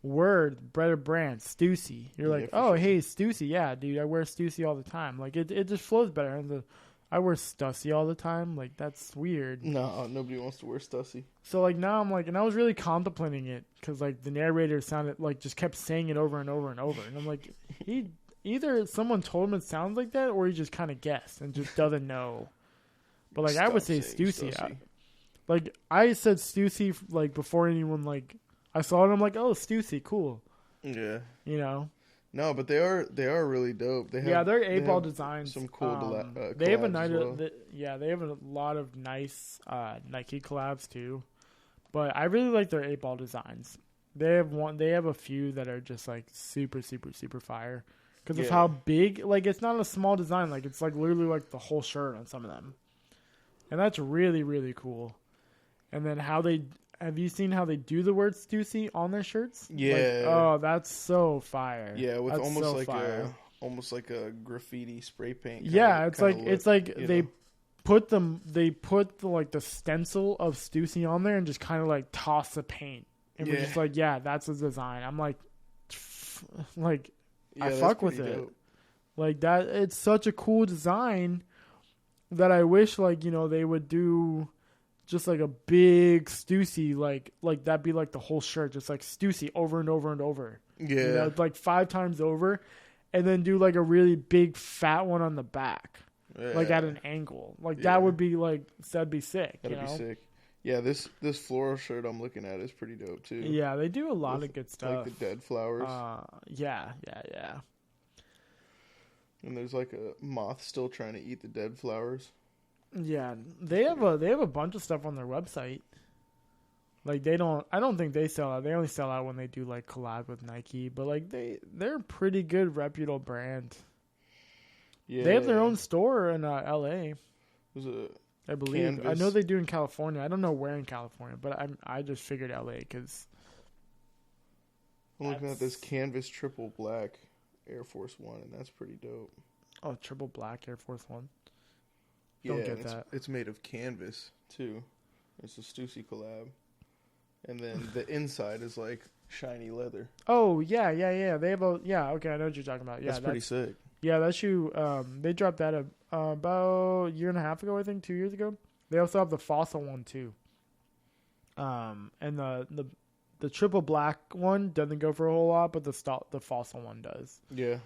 word, better brand, Stussy. You're like, oh, hey, Stussy. Yeah, dude, I wear Stussy all the time. Like, it just flows better. And I wear Stussy all the time. Like, that's weird. No, nobody wants to wear Stussy. So, like, now I'm like, and I was really contemplating it because, like, the narrator sounded, like, just kept saying it over and over and over. And I'm like, either someone told him it sounds like that, or he just kind of guessed and just doesn't know. But like, I would say Stussy. Like, I said Stussy like before anyone like I saw it. I'm like, oh, Stussy, cool. Yeah. No, but they are really dope. They're 8-ball designs. Some cool. They have they have a lot of nice Nike collabs too. But I really like their 8-ball designs. They have a few that are just like super, super, super fire. Because of how big, like, it's not a small design. Like, it's, like, literally, like, the whole shirt on some of them. And that's really, really cool. And then have you seen how they do the word Stussy on their shirts? Yeah. Like, oh, that's so fire. Yeah, with almost like a graffiti spray paint. They put the stencil of Stussy on there and just kind of, like, toss the paint. And we're just like, yeah, that's a design. I'm like, I fuck with it. Dope. Like that, it's such a cool design that I wish, like, they would do just like a big Stussy, like that'd be like the whole shirt, just like Stussy over and over and over. Yeah. Like 5 times over. and then do like a really big fat one on the back, like at an angle. Like that would be like that'd be sick. That'd be sick. Yeah, this floral shirt I'm looking at is pretty dope too. Yeah, they do a lot of good stuff. Like the dead flowers. Yeah. And there's like a moth still trying to eat the dead flowers. Yeah, they have a bunch of stuff on their website. Like I don't think they sell out. They only sell out when they do like collab with Nike. But like they're a pretty good reputable brand. Yeah, they have their own store in L.A. I believe. Canvas. I know they do in California. I don't know where in California, but I just figured L.A. because I'm looking at this canvas triple black Air Force One, and that's pretty dope. Oh, triple black Air Force One. Don't get that. It's made of canvas too. It's a Stussy collab, and then the inside is like shiny leather. Oh yeah. They have okay, I know what you're talking about. Yeah, that's pretty sick. Yeah, that shoe. They dropped that about a year and a half ago, I think, 2 years ago. They also have the Fossil one too. And the triple black one doesn't go for a whole lot, but the Fossil one does. Yeah.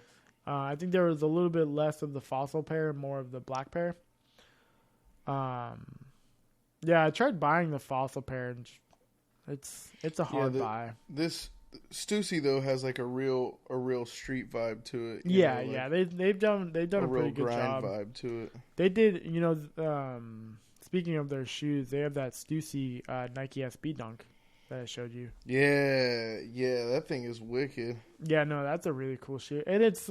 I think there was a little bit less of the Fossil pair and more of the black pair. Yeah, I tried buying the Fossil pair, and it's a hard buy. This Stussy though has like a real street vibe to it. Yeah. They've done a pretty good job. Vibe to it. They did, speaking of their shoes, they have that Stussy Nike SB Dunk that I showed you. Yeah, that thing is wicked. Yeah, no, that's a really cool shoe, and it's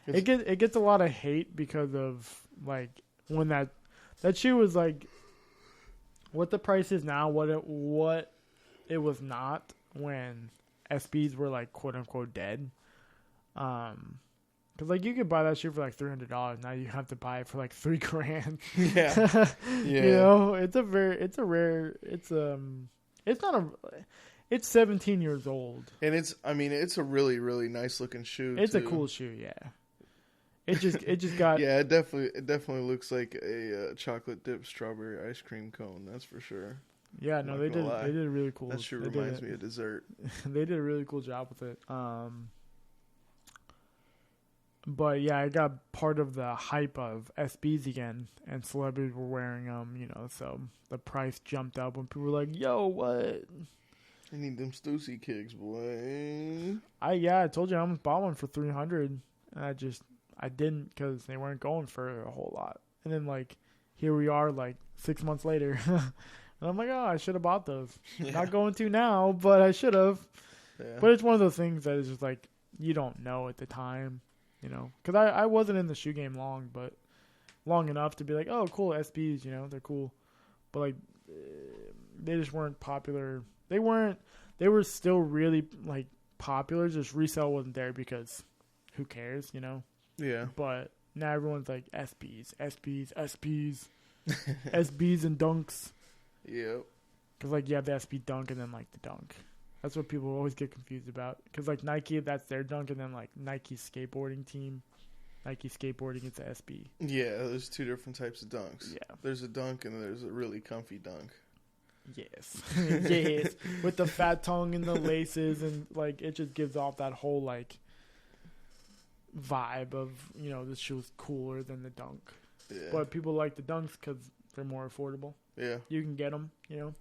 it gets a lot of hate because of like when that shoe was like what the price is now, what it was not when SBs were like quote unquote dead. Cause like you could buy that shoe for like $300. Now you have to buy it for like $3,000. Yeah. You know, it's 17 years old. And it's a really, really nice looking shoe. It's a cool shoe, yeah. It just got yeah. It definitely looks like a chocolate dipped strawberry ice cream cone. That's for sure. Yeah, no, they did a really cool. That shoe reminds me of dessert. They did a really cool job with it. But yeah, I got part of the hype of SBs again, and celebrities were wearing them. So the price jumped up when people were like, "Yo, what? I need them Stussy kicks, boy." I told you I almost bought one for $300, and I didn't because they weren't going for a whole lot. And then like here we are like 6 months later. And I'm like, oh, I should have bought those. Yeah. Not going to now, but I should have. Yeah. But it's one of those things that is just like, you don't know at the time, Because I wasn't in the shoe game long enough to be like, oh, cool, SBs, they're cool. But like, they just weren't popular. They were still really like popular. Just resale wasn't there because who cares, Yeah. But now everyone's like SBs and dunks. Yep. Because, like, you have the SB Dunk and then, like, the Dunk. That's what people always get confused about. Because, like, Nike, that's their Dunk, and then, like, Nike's skateboarding team. Nike skateboarding, it's a SB. Yeah, there's two different types of dunks. Yeah. There's a dunk and there's a really comfy dunk. Yes. Yes. With the fat tongue and the laces, and, like, it just gives off that whole, like, vibe of, this shoe's cooler than the Dunk. Yeah. But people like the Dunks because they're more affordable. Yeah. You can get them, You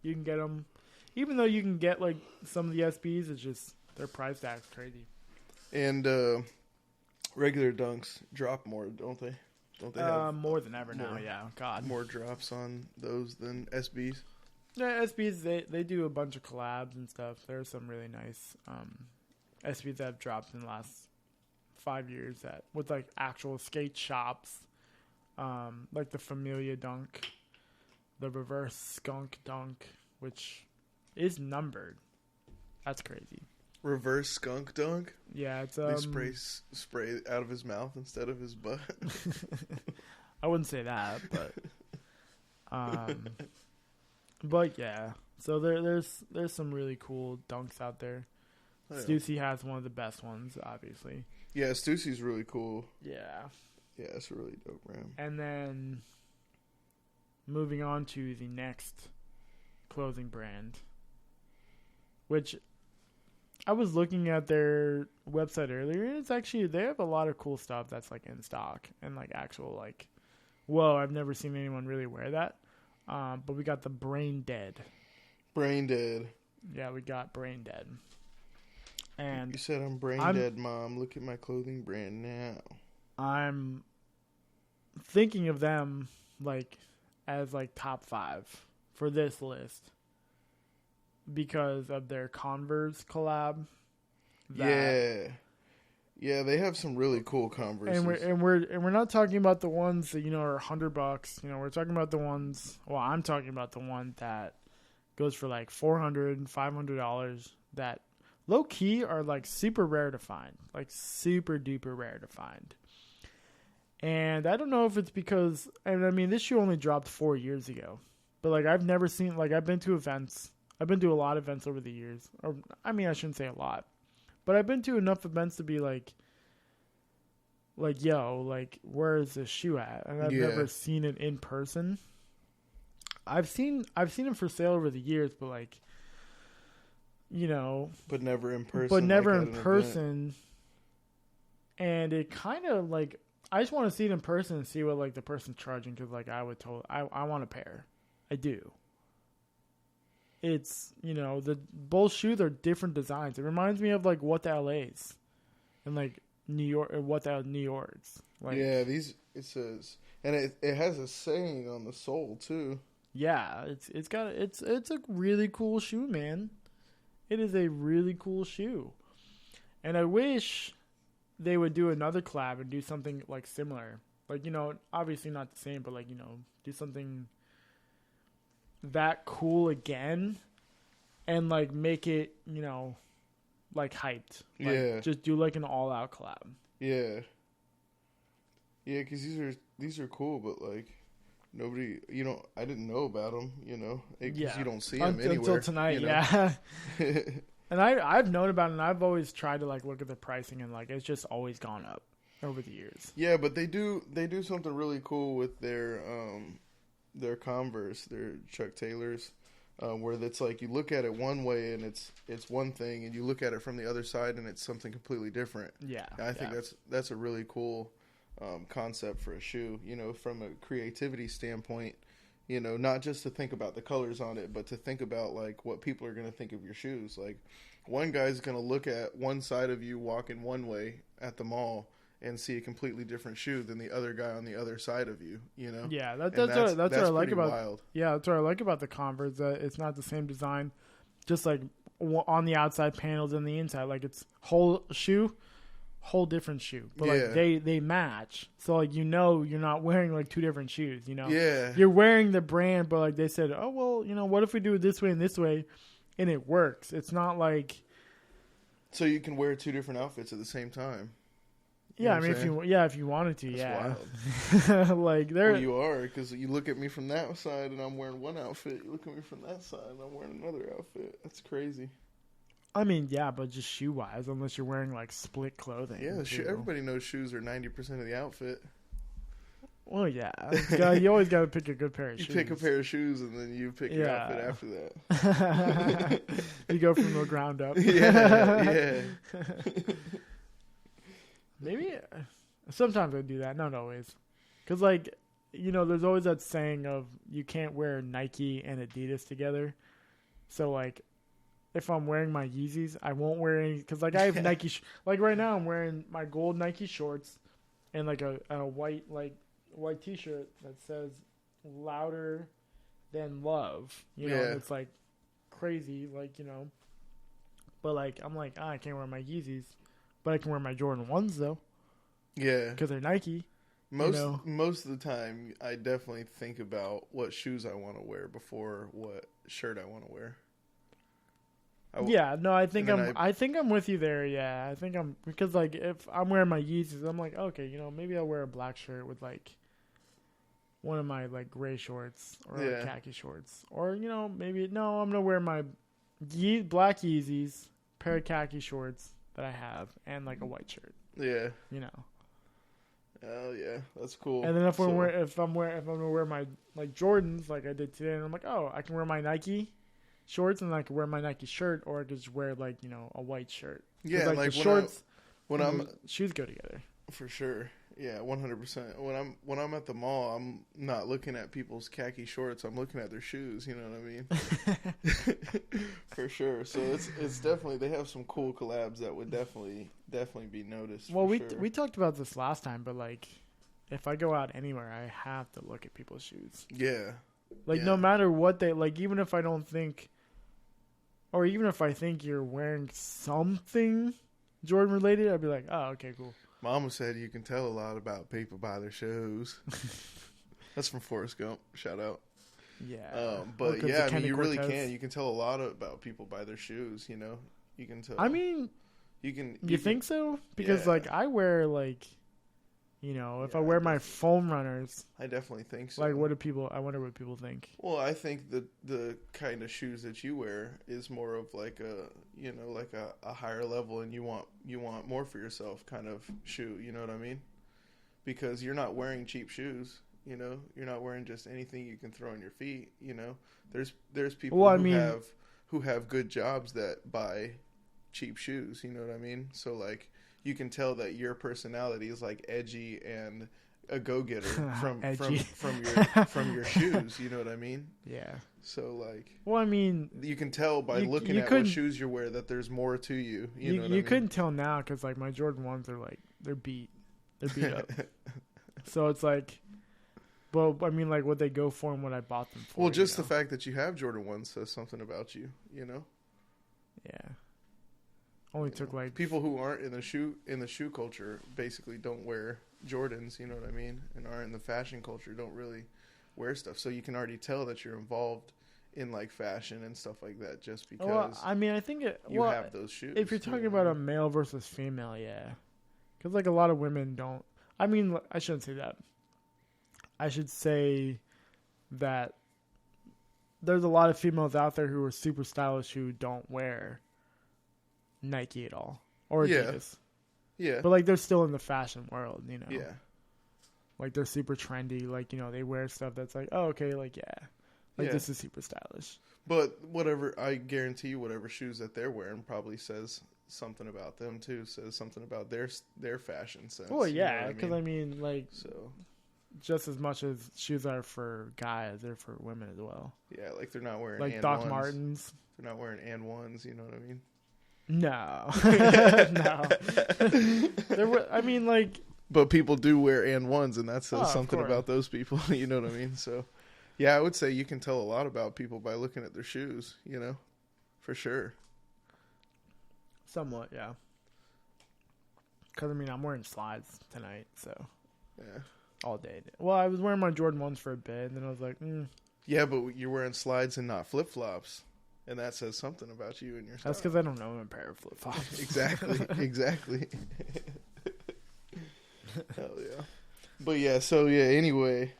can get them. Even though you can get, like, some of the SBs, it's just their price tag's crazy. And regular Dunks drop more, don't they? Don't they have more than ever now, yeah. God. More drops on those than SBs? Yeah, SBs, they do a bunch of collabs and stuff. There's some really nice SBs that have dropped in the last 5 years with, like, actual skate shops. Like the Familia Dunk, the Reverse Skunk Dunk, which is numbered. That's crazy. Reverse Skunk Dunk? Yeah, it's they spray out of his mouth instead of his butt. I wouldn't say that, but yeah. So there's some really cool dunks out there. Oh, yeah. Stussy has one of the best ones, obviously. Yeah, Stussy's really cool. Yeah. Yeah, it's a really dope brand. And then moving on to the next clothing brand, which I was looking at their website earlier, and it's actually, they have a lot of cool stuff that's like in stock and like actual like, whoa, I've never seen anyone really wear that. But we got the Brain Dead. Brain Dead. Yeah, we got Brain Dead. And you said I'm dead, Mom. Look at my clothing brand now. I'm thinking of them like as like top 5 for this list because of their Converse collab. Yeah, they have some really cool Converses. And we're not talking about the ones that, you know, are $100. You know, we're talking about the ones. Well, I'm talking about the one that goes for like $400, $500. That low key are like super rare to find, like super duper rare to find. And I don't know if it's because, and I mean, this shoe only dropped 4 years ago, but like I've never seen, like I've been to events. I've been to a lot of events over the years. Or I mean, I shouldn't say a lot, but I've been to enough events to be like, yo, like where is this shoe at? And I've never seen it in person. I've seen it for sale over the years, but like, you know, but never in person. But never in person. And it kind of like, I just want to see it in person and see what like the person's charging, because like I want a pair. I do. It's, you know, both shoes are different designs. It reminds me of like What the LA's and like New York, or What the New York's. Like, yeah, it says, and it has a saying on the sole too. Yeah, it's a really cool shoe, man. It is a really cool shoe, and I wish they would do another collab and do something like similar. Like, you know, obviously not the same, but like, you know, do something that cool again and like make it, you know, like hyped. Like, just do like an all-out collab. Yeah. Yeah, because these are cool, but like nobody, you know, I didn't know about them, you know, because you don't see them anywhere until tonight. You know? Yeah. And I've known about it, and I've always tried to like look at the pricing, and like it's just always gone up over the years. Yeah, but they do something really cool with their Converse, their Chuck Taylors, where it's like you look at it one way and it's one thing, and you look at it from the other side and it's something completely different. Yeah, and I think that's a really cool concept for a shoe. You know, from a creativity standpoint. You know, not just to think about the colors on it, but to think about like what people are going to think of your shoes. Like, one guy's going to look at one side of you walking one way at the mall and see a completely different shoe than the other guy on the other side of you. You know? Yeah, that's what I like about. Wild. Yeah, that's what I like about the Converse. It's not the same design, just like on the outside panels and the inside. Like, it's whole shoe. Whole different shoe, but like they match, so like, you know, you're not wearing like two different shoes, you know. You're wearing the brand, but like they said, oh well, you know, what if we do it this way and this way, and it works. It's not like, so you can wear two different outfits at the same time. Yeah, I mean, if you wanted to. That's wild. Like, there you are, because you look at me from that side and I'm wearing one outfit. You look at me from that side and I'm wearing another outfit. That's crazy. I mean, yeah, but just shoe-wise, unless you're wearing, like, split clothing. Yeah, everybody knows shoes are 90% of the outfit. Well, yeah. You always got to pick a good pair of shoes. You pick a pair of shoes, and then you pick your outfit after that. You go from the ground up. Yeah. Maybe, sometimes I do that, not always. Because, like, you know, there's always that saying of you can't wear Nike and Adidas together. So, like, if I'm wearing my Yeezys, I won't wear any, because like I have Nike, like right now I'm wearing my gold Nike shorts and like a white T-shirt that says "Louder Than Love." You know, and it's like crazy, like, you know. But like I'm like, I can't wear my Yeezys, but I can wear my Jordan 1s though. Yeah, because they're Nike. Most of the time, I definitely think about what shoes I want to wear before what shirt I want to wear. I think I'm with you there. Yeah, I think I'm, because like if I'm wearing my Yeezys, I'm like, okay, you know, maybe I'll wear a black shirt with like one of my like gray shorts or like khaki shorts, or you know, maybe I'm gonna wear my black Yeezys, pair of khaki shorts that I have, and like a white shirt. Yeah, you know. Oh yeah, that's cool. And then if I'm gonna wear my like Jordans like I did today, and I'm like, oh, I can wear my Nike shorts and I could wear my Nike shirt, or I could just wear like, you know, a white shirt. Yeah, like the shorts when I'm shoes go together. For sure. Yeah, 100%. When I'm at the mall, I'm not looking at people's khaki shorts. I'm looking at their shoes. You know what I mean? For sure. So it's definitely, they have some cool collabs that would definitely be noticed. Well, we talked about this last time, but like, if I go out anywhere, I have to look at people's shoes. Yeah. Like no matter what they like, even if I don't think, or even if I think you're wearing something Jordan related, I'd be like, oh, okay, cool. Mama said you can tell a lot about people by their shoes. That's from Forrest Gump. Shout out. Yeah. But yeah, I mean, you really can. You can tell a lot about people by their shoes, you know? You can tell. I mean, you think so? Because, like, I wear, like, you know, if I wear my foam runners. I definitely think so. Like, I wonder what people think. Well, I think the kind of shoes that you wear is more of like a, you know, like a higher level, and you want more for yourself kind of shoe, you know what I mean? Because you're not wearing cheap shoes, you know? You're not wearing just anything you can throw on your feet, you know? There's people who have good jobs that buy cheap shoes, you know what I mean? So like you can tell that your personality is like edgy and a go-getter from your shoes, you know what I mean? Yeah. So like, well, I mean, you can tell by looking at what shoes you wear that there's more to you. You know what I mean? Couldn't tell now because like my Jordan 1s are like they're beat up. So it's like, well, I mean, like what they go for and what I bought them for. Well, just the fact that you have Jordan 1s says something about you, you know? Yeah. Only took like people who aren't in the shoe culture basically don't wear Jordans, you know what I mean, and aren't in the fashion culture don't really wear stuff. So you can already tell that you're involved in like fashion and stuff like that just because. Well, I mean, I think you have those shoes. If you're talking about a male versus female, yeah, because like a lot of women don't. I mean, I shouldn't say that. I should say that there's a lot of females out there who are super stylish who don't wear Nike at all or Adidas. Yeah. But like they're still in the fashion world, you know. Yeah. Like they're super trendy, like, you know, they wear stuff that's like, oh, okay, like this is super stylish. But I guarantee you whatever shoes that they're wearing probably says something about them too, says something about their fashion sense. Well, yeah, because I mean, like, so just as much as shoes are for guys, they're for women as well. Yeah, like they're not wearing like Doc Martens. They're not wearing and ones, you know what I mean? No. No. I mean, like... But people do wear and ones, and that says something about those people, you know what I mean? So, yeah, I would say you can tell a lot about people by looking at their shoes, you know? For sure. Somewhat, yeah. Because, I mean, I'm wearing slides tonight, so... Yeah. All day. Well, I was wearing my Jordan 1s for a bit, and then I was like, Yeah, but you're wearing slides and not flip-flops. And that says something about you and your style. That's because I don't know a pair of flip-flops. Exactly. Hell yeah. But yeah, anyway.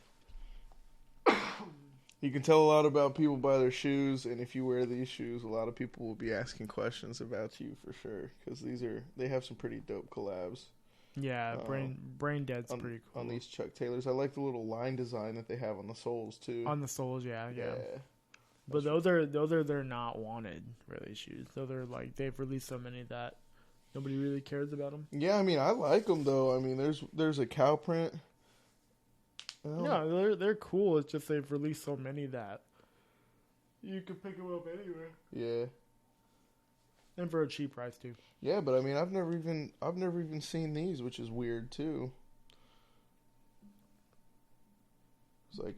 You can tell a lot about people by their shoes, and if you wear these shoes, a lot of people will be asking questions about you for sure. Because they have some pretty dope collabs. Yeah, Brain Dead's pretty cool. On these Chuck Taylors. I like the little line design that they have on the soles, too. On the soles, yeah. But those are they're not wanted really shoes. Those are like they've released so many that nobody really cares about them. Yeah, I mean I like them though. I mean there's a cow print. No, they're cool. It's just they've released so many that you can pick them up anywhere. Yeah. And for a cheap price too. Yeah, but I mean I've never even seen these, which is weird too. It's like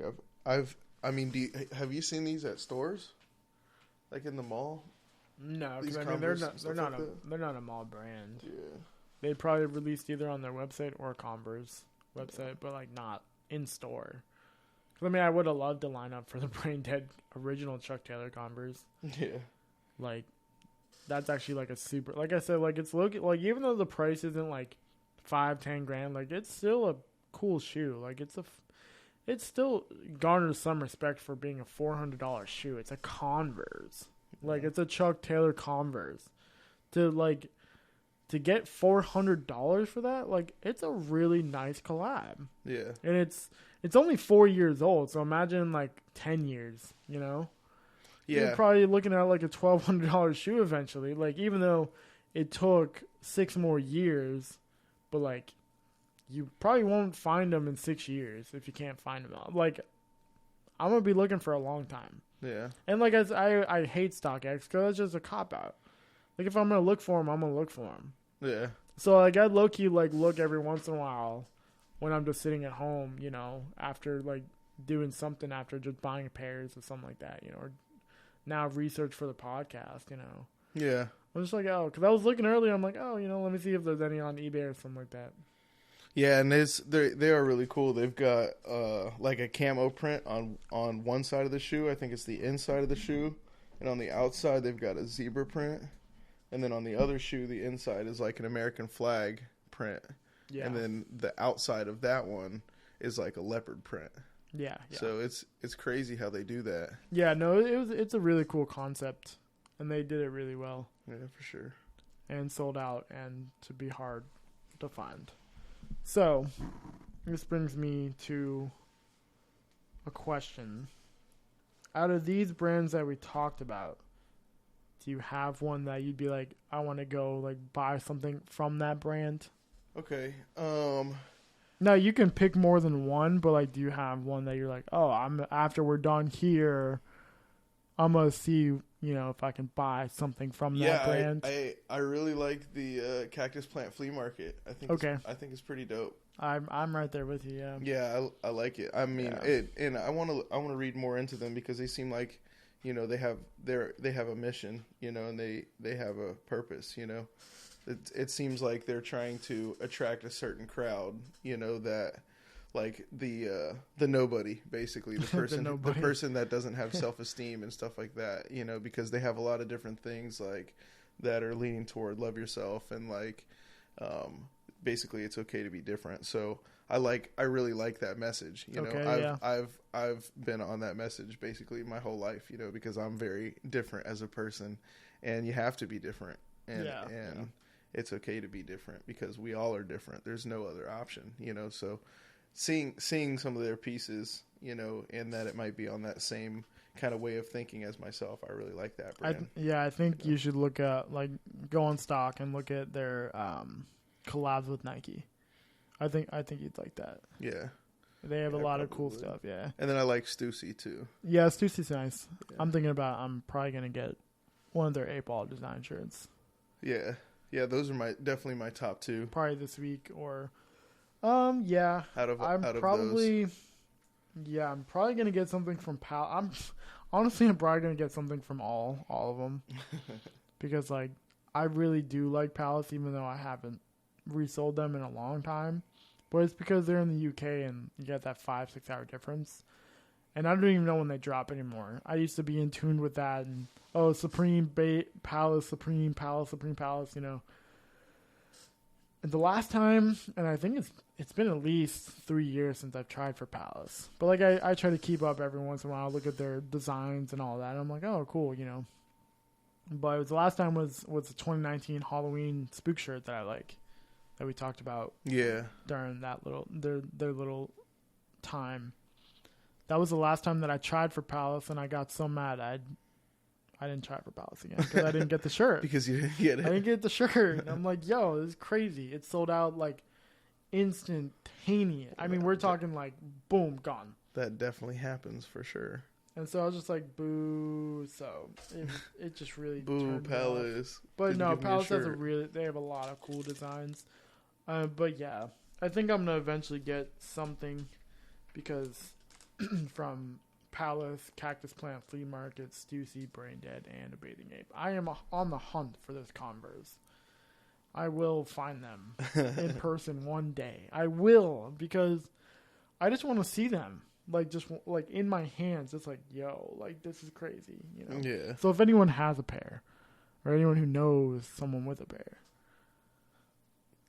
I mean, have you seen these at stores, like in the mall? No, because I mean they're not a mall brand. Yeah, they probably released either on their website or Converse website, but like not in store. Because I mean, I would have loved to line up for the Brain Dead original Chuck Taylor Converse. Yeah, like that's actually like a super. Like I said, like it's like even though the price isn't like $5-10 grand, like it's still a cool shoe. Like it still garners some respect for being a $400 shoe. It's a Converse. Like, it's a Chuck Taylor Converse. To get $400 for that, like, it's a really nice collab. Yeah. And it's only 4 years old, so imagine, like, 10 years, you know? you're probably looking at like a $1,200 shoe eventually. Like, even though it took 6 more years, but like, you probably won't find them in 6 years if you can't find them. Like, I'm gonna be looking for a long time. Yeah. And like, I hate StockX because it's just a cop out. Like, if I'm gonna look for them, I'm gonna look for them. Yeah. So like, I low key like look every once in a while when I'm just sitting at home, you know, after like doing something, after just buying pairs or something like that, you know, or now research for the podcast, you know. Yeah. I'm just like, oh, because I was looking earlier, I'm like, oh, you know, let me see if there's any on eBay or something like that. Yeah, and they are really cool. They've got like a camo print on one side of the shoe. I think it's the inside of the shoe, and on the outside they've got a zebra print, and then on the other shoe, the inside is like an American flag print. Yeah. And then the outside of that one is like a leopard print. Yeah. So it's crazy how they do that. Yeah, no, it's a really cool concept, and they did it really well. Yeah, for sure. And sold out, and to be hard to find. So, this brings me to a question. Out of these brands that we talked about, do you have one that you'd be like, I want to go like buy something from that brand? Okay. Now you can pick more than one, but like, do you have one that you're like, oh, after we're done here, I'm gonna see, you know, if I can buy something from that brand. I really like the Cactus Plant Flea Market. I think it's pretty dope. I'm right there with you. Yeah. Yeah, I like it. I mean, and I want to read more into them because they seem like, you know, they have a mission, you know, and they have a purpose, you know. It seems like they're trying to attract a certain crowd, you know, that like the nobody, basically the person the person that doesn't have self-esteem and stuff like that, you know, because they have a lot of different things like that are leaning toward love yourself and like basically it's okay to be different. So I really like that message, you know. I've been on that message basically my whole life, you know, because I'm very different as a person, and you have to be different, and it's okay to be different because we all are different. There's no other option, you know. So seeing some of their pieces, you know, and that it might be on that same kind of way of thinking as myself, I really like that brand. I think you should look at, like, go on stock and look at their collabs with Nike. I think you'd like that. Yeah. They have a lot of cool stuff, yeah. And then I like Stussy too. Yeah, Stussy's nice. Yeah. I'm probably going to get one of their 8-ball design shirts. Yeah. Yeah, those are definitely my top 2. Probably this week or yeah. I'm probably going to get something from Pal. I'm probably going to get something from all of them. Because like I really do like Palace, even though I haven't resold them in a long time. But it's because they're in the UK and you get that 5-6 hour difference. And I don't even know when they drop anymore. I used to be in tune with that and Supreme Palace, Supreme Palace, you know. And the last time, and I think it's been at least 3 years since I've tried for Palace. But like I try to keep up every once in a while, look at their designs and all that. And I'm like, oh, cool, you know. But it was the last time was the 2019 Halloween spook shirt that I like, that we talked about. Yeah. During that their little time. That was the last time that I tried for Palace, and I got so mad I didn't try for Palace again because I didn't get the shirt. Because you didn't get it. I didn't get the shirt. And I'm like, yo, this is crazy. It sold out like instantaneous. I mean, we're talking like, boom, gone. That definitely happens for sure. And so I was just like, boo. So it just really boo Palace. But no, Palace they have a lot of cool designs. But yeah, I think I'm gonna eventually get something because from Palace, Cactus Plant Flea Market, Stussy, Brain Dead, and A Bathing Ape. I am on the hunt for those Converse. I will find them in person one day. I will, because I just want to see them. Like, just like in my hands. It's like, yo, like this is crazy, you know? Yeah. So if anyone has a pair, or anyone who knows someone with a pair,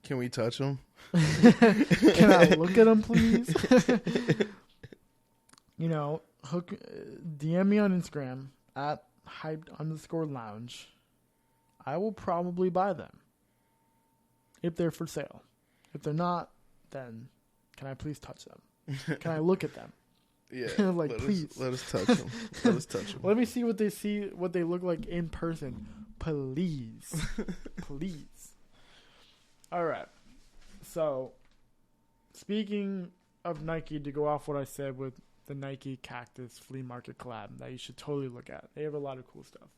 can we touch them? Can I look at them, please? You know, DM me on Instagram at hyped_lounge. I will probably buy them if they're for sale. If they're not, then can I please touch them? Can I look at them? Yeah, like please let us touch them. Let us touch them. Let me see what they look like in person, please, please. All right. So, speaking of Nike, to go off what I said with the Nike Cactus flea market collab that you should totally look at. They have a lot of cool stuff.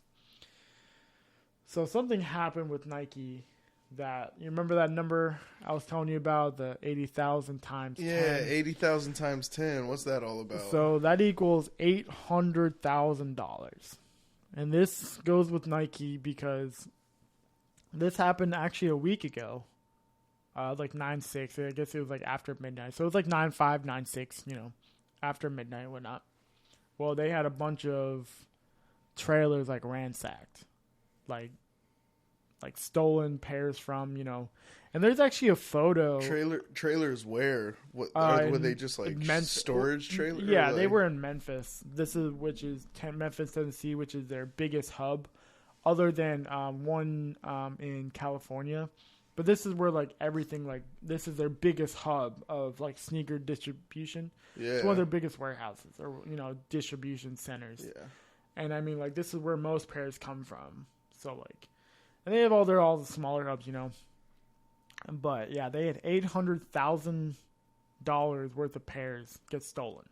So something happened with Nike that, you remember that number I was telling you about, the 80,000 times 10? Yeah, 80,000 times 10. What's that all about? So that equals $800,000. And this goes with Nike because this happened actually a week ago. Like 9/6. I guess it was like after midnight. So it was like 9/5, 9/6, after midnight and whatnot. Well, they had a bunch of trailers like ransacked. Like stolen pairs from, and there's actually a photo. Trailers where? What were they just like storage trailers? Yeah, they were in Memphis. Which is Memphis, Tennessee, which is their biggest hub, other than one in California. But this is where like everything, like this is their biggest hub of like sneaker distribution. Yeah, it's one of their biggest warehouses or distribution centers. Yeah, and I mean like this is where most pairs come from. So like, and they have all the smaller hubs, But yeah, they had $800,000 worth of pairs get stolen.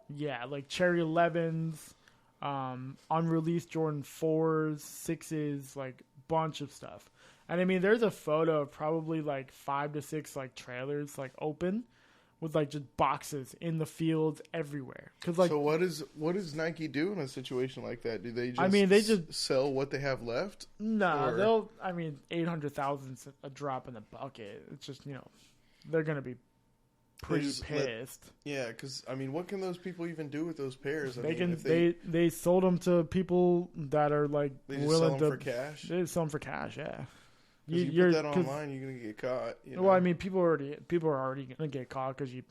Yeah, like Cherry 11s, unreleased Jordan 4s, 6s, like bunch of stuff. And I mean, there's a photo of probably like 5 to 6 like trailers like open with like just boxes in the fields everywhere. Cause like, so what does Nike do in a situation like that? Do they just? I mean, they just sell what they have left. No, I mean, 800,000's a drop in the bucket. It's just they're gonna be pretty pissed. Yeah, because I mean, what can those people even do with those pairs? They sold them to people that are like willing to for cash. They sell them for cash. Yeah. You put that online, you're gonna get caught. Well, I mean, people are already gonna get caught because you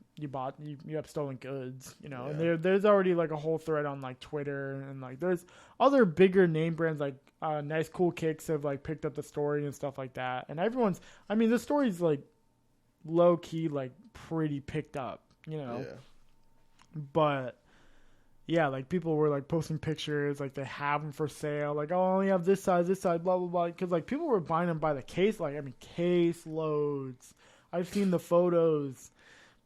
have stolen goods, Yeah. And there's already like a whole thread on like Twitter and like there's other bigger name brands like Nice Cool Kicks have like picked up the story and stuff like that, and the story's like low key like pretty picked up, Yeah. But yeah, like people were like posting pictures, like they have them for sale, like I only have this size, blah blah blah, because like people were buying them by the case, like I mean case loads. I've seen the photos,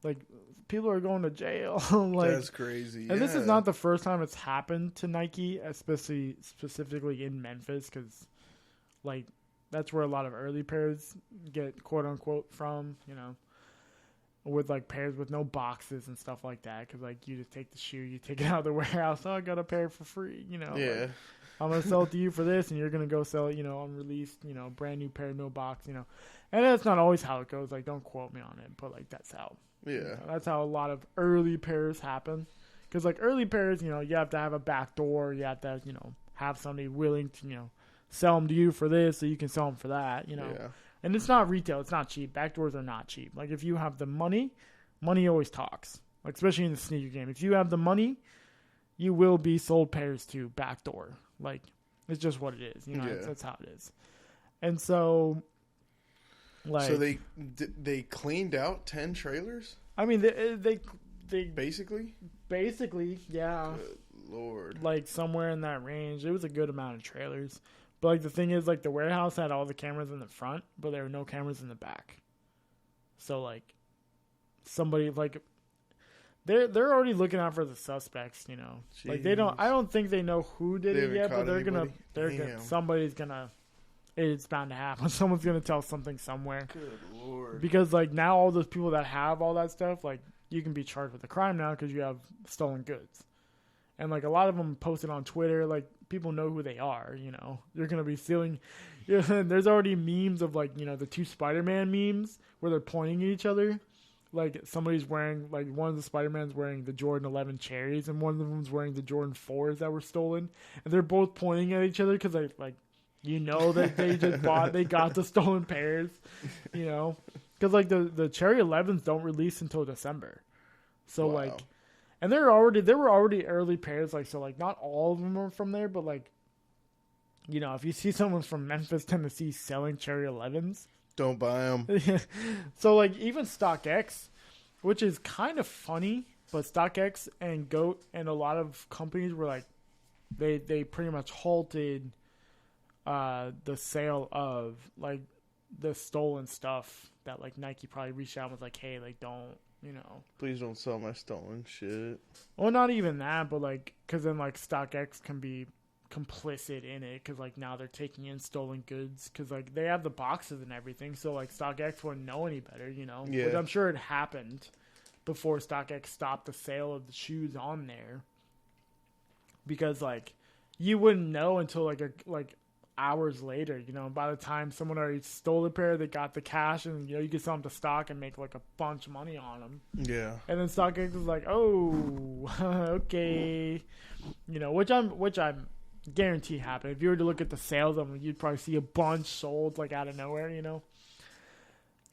like people are going to jail. Like that's crazy. And this is not the first time it's happened to Nike, especially specifically in Memphis, because like that's where a lot of early pairs get quote unquote from, with like pairs with no boxes and stuff like that, because like you just take the shoe, you take it out of the warehouse, I got a pair for free, Yeah, like, I'm gonna sell it to you for this, and you're gonna go sell it, unreleased, brand new pair, no box, and that's not always how it goes. Like, don't quote me on it, but like that's how. Yeah, that's how a lot of early pairs happen, because like early pairs, you have to have a back door, you have to, have somebody willing to, sell them to you for this, so you can sell them for that, Yeah. And it's not retail. It's not cheap. Backdoors are not cheap. Like, if you have the money always talks. Like, especially in the sneaker game. If you have the money, you will be sold pairs to backdoor. Like, it's just what it is. That's how it is. And so, like... So they cleaned out 10 trailers? I mean, they Basically? Basically, yeah. Good Lord. Like, somewhere in that range. It was a good amount of trailers. But, like, the thing is, like, the warehouse had all the cameras in the front, but there were no cameras in the back. So, like, somebody, like, they're already looking out for the suspects, Jeez. Like, I don't think they know who did it yet, but somebody's gonna, it's bound to happen. Someone's gonna tell something somewhere. Good Lord. Because, like, now all those people that have all that stuff, like, you can be charged with a crime now because you have stolen goods. And, like, a lot of them posted on Twitter, like, people know who they are, They're going to be stealing. There's already memes of, like, the two Spider-Man memes where they're pointing at each other. Like, somebody's wearing, like, one of the Spider-Mans wearing the Jordan 11 cherries, and one of them's wearing the Jordan 4s that were stolen. And they're both pointing at each other because, that they just they got the stolen pairs, Because, like, the Cherry 11s don't release until December. So, wow. Like... And there were already early pairs, like, so, like, not all of them are from there, but, like, if you see someone from Memphis, Tennessee selling Cherry 11s. Don't buy them. So, like, even StockX, which is kind of funny, But StockX and GOAT and a lot of companies were like, they pretty much halted the sale of like the stolen stuff that like Nike probably reached out and was like, hey, like don't, you know, please don't sell my stolen shit. Well, not even that, but like, because then like StockX can be complicit in it because like now they're taking in stolen goods because like they have the boxes and everything, so like StockX wouldn't know any better, you know. Yeah. Which I'm sure it happened before StockX stopped the sale of the shoes on there, because like you wouldn't know until like hours later, you know. By the time someone already stole the pair, they got the cash, and you know you could sell them to stock and make like a bunch of money on them. Yeah. And then StockX was like, oh, okay, you know, which I'm guarantee happened. If you were to look at the sales of them, you'd probably see a bunch sold like out of nowhere, you know,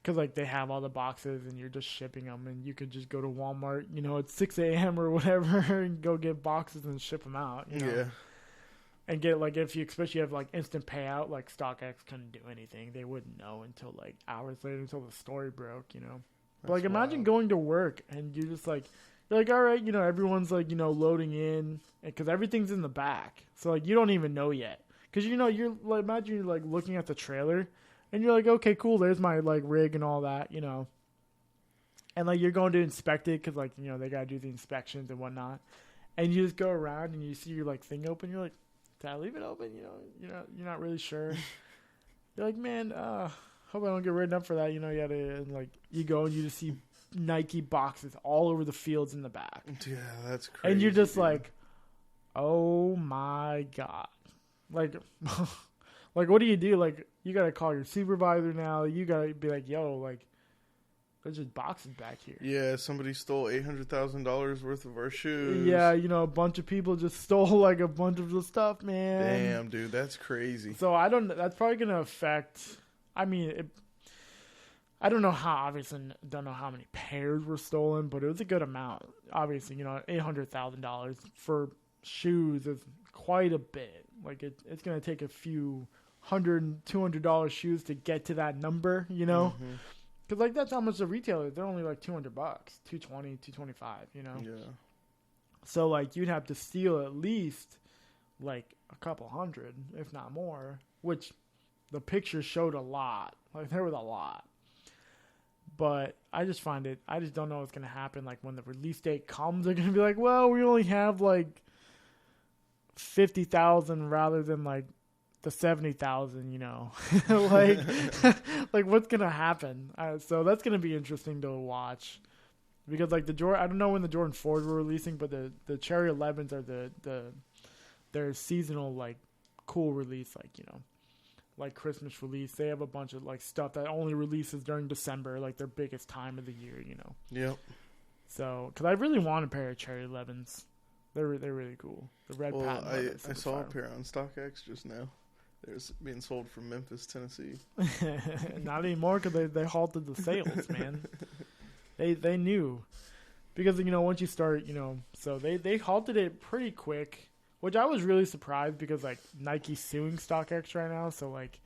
because like they have all the boxes and you're just shipping them, and you could just go to Walmart, you know, at 6 a.m. or whatever and go get boxes and ship them out, you know? Yeah. And get like, if you especially have like instant payout, like StockX couldn't do anything. They wouldn't know until like hours later, until the story broke, you know. But like imagine going to work and you're just like, you're like, all right, you know, everyone's like, you know, loading in, because everything's in the back. So like you don't even know yet, because you know you're like, imagine you're like looking at the trailer, and you're like, okay, cool, there's my like rig and all that, you know. And like you're going to inspect it because like, you know, they gotta do the inspections and whatnot. And you just go around and you see your like thing open. You're like, did I leave it open? You know, you're not really sure. You're like, man, hope I don't get written up for that. You know, and like you go and you just see Nike boxes all over the fields in the back. Yeah, that's crazy. And you're just like, oh my God. Like, like, what do you do? Like, you got to call your supervisor now. You got to be like, yo, like, there's just boxes back here. Yeah, somebody stole $800,000 worth of our shoes. Yeah, you know, a bunch of people just stole like a bunch of the stuff, man. Damn, dude, that's crazy. So that's probably going to affect, I mean, I don't know obviously don't know how many pairs were stolen, but it was a good amount. Obviously, you know, $800,000 for shoes is quite a bit. Like it's going to take a few $100-$200 shoes to get to that number, you know? Mm-hmm. Because like that's how much the retailer, they're only like $200, $220, $225, you know? Yeah. So like you'd have to steal at least like a couple hundred, if not more, which the picture showed a lot. Like there was a lot. But I just don't know what's going to happen. Like when the release date comes, they're going to be like, well, we only have like 50,000 rather than like the 70,000, you know, like, like what's going to happen? So that's going to be interesting to watch, because like I don't know when the Jordan 4s were releasing, but the Cherry 11s are their seasonal, like cool release, like, you know, like Christmas release. They have a bunch of like stuff that only releases during December, like their biggest time of the year, you know. Yep. So, because I really want a pair of Cherry 11s. They're really cool. The red patent. I saw a pair on StockX just now. They're being sold from Memphis, Tennessee. Not anymore, because they halted the sales, man. They knew, because, you know, once you start, you know, so they halted it pretty quick. Which I was really surprised, because like Nike's suing StockX right now, so like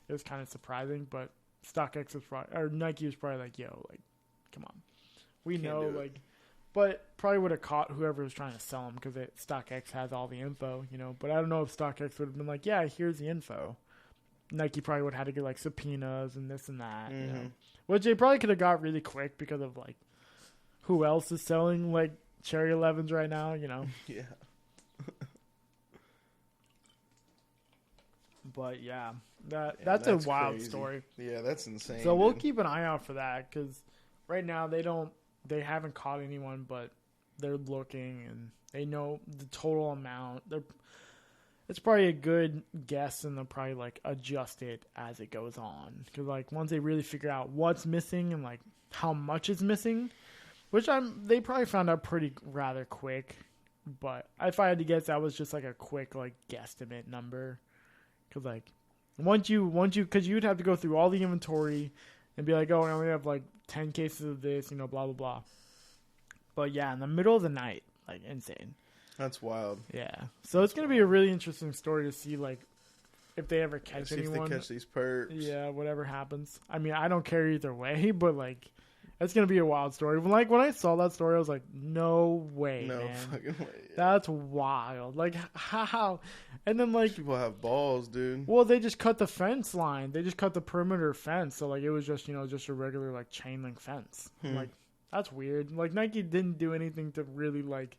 it was kind of surprising. But StockX was Nike was probably like, "Yo, like, come on, we know, like," but probably would have caught whoever was trying to sell them, because StockX has all the info, you know. But I don't know if StockX would have been like, "Yeah, here's the info." Nike probably would have had to get like subpoenas and this and that, you know, which they probably could have got really quick, because of like who else is selling like Cherry 11s right now, you know? Yeah. But yeah, that's a wild crazy story. Yeah, that's insane. So we'll keep an eye out for that, because right now they haven't caught anyone, but they're looking and they know the total amount. It's probably a good guess, and they'll probably like adjust it as it goes on, because like once they really figure out what's missing and like how much is missing, which they probably found out rather quick. But if I had to guess, that was just like a quick like guesstimate number. Because like once you, because you'd have to go through all the inventory and be like, oh, I only have like 10 cases of this, you know, blah blah blah. But yeah, in the middle of the night, like insane. That's wild. Yeah, so it's gonna be a really interesting story to see, like, if they ever catch anyone. If they catch these perps. Yeah, whatever happens. I mean, I don't care either way, but like, It's gonna be a wild story. Like when I saw that story, I was like, "No way, no man. fucking way. Yeah. That's wild. Like how?" And then like people have balls, dude. Well, they just cut the fence line. They just cut the perimeter fence. So like it was just just a regular like chain link fence. Like that's weird. Like Nike didn't do anything to really like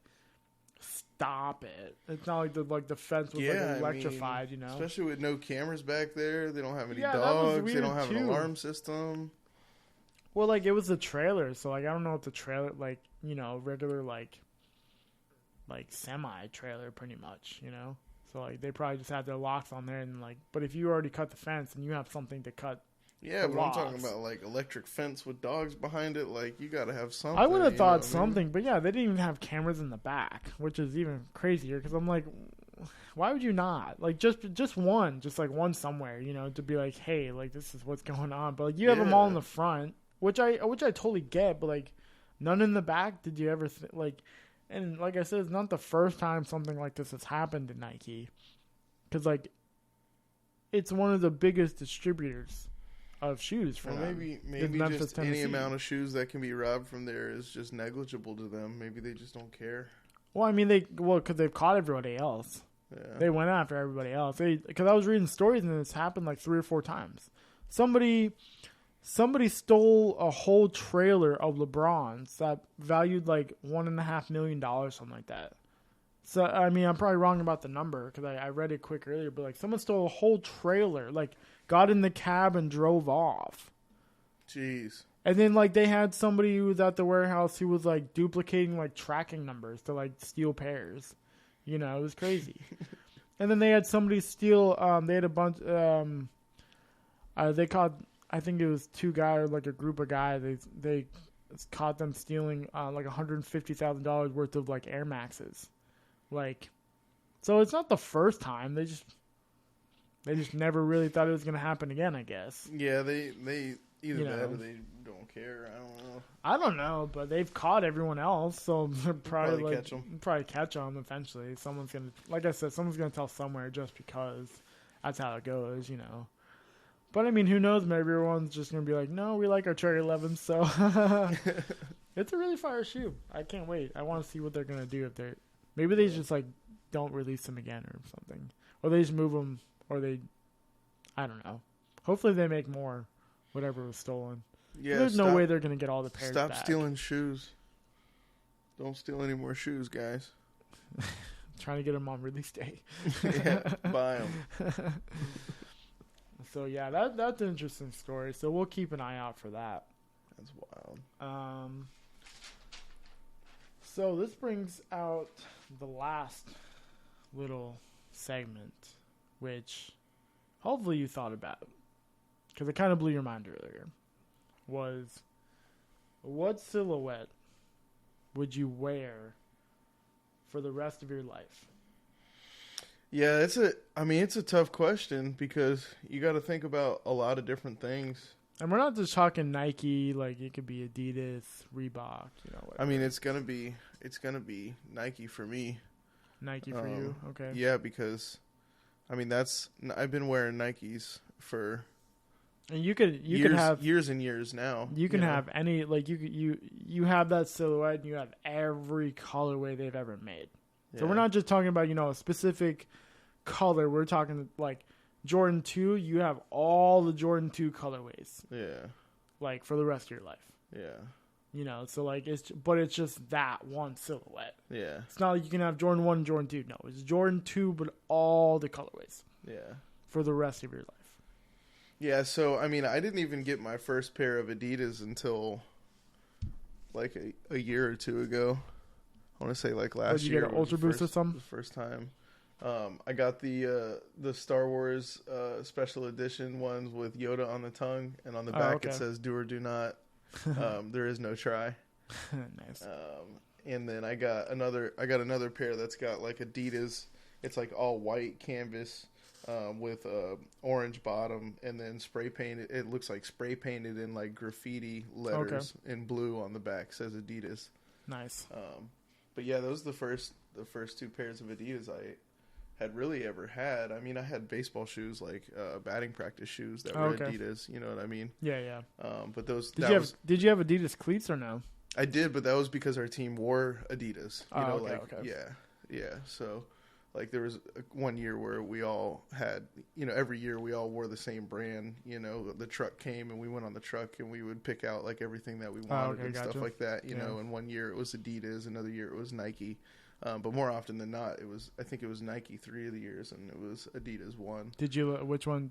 stop it. It's not like the fence was like electrified. Especially with no cameras back there. They don't have any dogs. They don't have an alarm system. Well, like, it was a trailer, so, like, I don't know if the trailer, like, regular, like semi-trailer, pretty much, So, like, they probably just had their locks on there, and, like, but if you already cut the fence and you have something to cut but locks, I'm talking about, like, electric fence with dogs behind it, like, you gotta have something. I would have thought something, but, yeah, they didn't even have cameras in the back, which is even crazier, because I'm like, why would you not? Like, just one somewhere, to be like, hey, like, this is what's going on, but, like, you have them all in the front. Which I totally get, but like none in the back. Did you ever like? And like I said, it's not the first time something like this has happened to Nike, because like it's one of the biggest distributors of shoes for them. Maybe Memphis, just Tennessee. Any amount of shoes that can be robbed from there is just negligible to them. Maybe they just don't care. Well, I mean because they've caught everybody else. Yeah. They went after everybody else. Because I was reading stories and it's happened like 3 or 4 times. Somebody stole a whole trailer of LeBron's that valued like $1.5 million, something like that. So, I mean, I'm probably wrong about the number because I read it quick earlier, but like someone stole a whole trailer, like got in the cab and drove off. Jeez. And then like they had somebody who was at the warehouse who was like duplicating like tracking numbers to like steal pairs. It was crazy. And then they had somebody steal, they had a bunch, they caught, I think it was 2 guys, like a group of guys. They caught them stealing like $150,000 worth of like Air Maxes, like. So it's not the first time. They just never really thought it was gonna happen again. I guess. Yeah, they either that or they don't care. I don't know, but they've caught everyone else, so probably catch them eventually. Someone's gonna, like I said, someone's gonna tell somewhere just because that's how it goes, But, I mean, who knows? Maybe everyone's just going to be like, no, we like our Cherry 11, so. It's a really fire shoe. I can't wait. I want to see what they're going to do. Maybe they just, like, don't release them again or something. Or they just move them, or I don't know. Hopefully they make more, whatever was stolen. Yeah, there's no way they're going to get all the pairs back. Stop stealing shoes. Don't steal any more shoes, guys. Trying to get them on release day. Yeah, buy them. So, yeah, that's an interesting story. So, we'll keep an eye out for that. That's wild. So, this brings out the last little segment, which hopefully you thought about, because it kind of blew your mind earlier, was what silhouette would you wear for the rest of your life? Yeah, it's a tough question because you got to think about a lot of different things. And we're not just talking Nike, like it could be Adidas, Reebok, whatever. I mean, it's gonna be Nike for me. Nike for you, okay? Yeah, because I mean I've been wearing Nikes for. And you could have years and years now. You can have any, like you have that silhouette and you have every colorway they've ever made. Yeah. So we're not just talking about, a specific color. We're talking like Jordan 2, you have all the Jordan 2 colorways. Yeah. Like for the rest of your life. Yeah. So like it's just that one silhouette. Yeah. It's not like you can have Jordan 1 and Jordan 2. No, it's Jordan 2 but all the colorways. Yeah. For the rest of your life. Yeah, so I mean, I didn't even get my first pair of Adidas until like a year or two ago. I want to say like last year. Did you get an Ultra Boost or something? The first time. I got the Star Wars special edition ones with Yoda on the tongue, and on the back it says "Do or do not." There is no try. Nice. And then I got another pair that's got like Adidas. It's like all white canvas. With a orange bottom and then spray painted. It looks like spray painted in like graffiti letters in blue on the back. Says Adidas. Nice. But yeah, those are the first 2 pairs of Adidas really ever had. I mean, I had baseball shoes, like batting practice shoes that were Adidas. You know what I mean? Yeah. But those. Did you have Adidas cleats or no? I did, but that was because our team wore Adidas. Okay. Yeah. So, like, there was one year where we all had, every year we all wore the same brand. The truck came and we went on the truck and we would pick out like everything that we wanted and stuff like that. You know, and one year it was Adidas, another year it was Nike. But more often than not, I think it was Nike 3 of the years, and it was Adidas 1.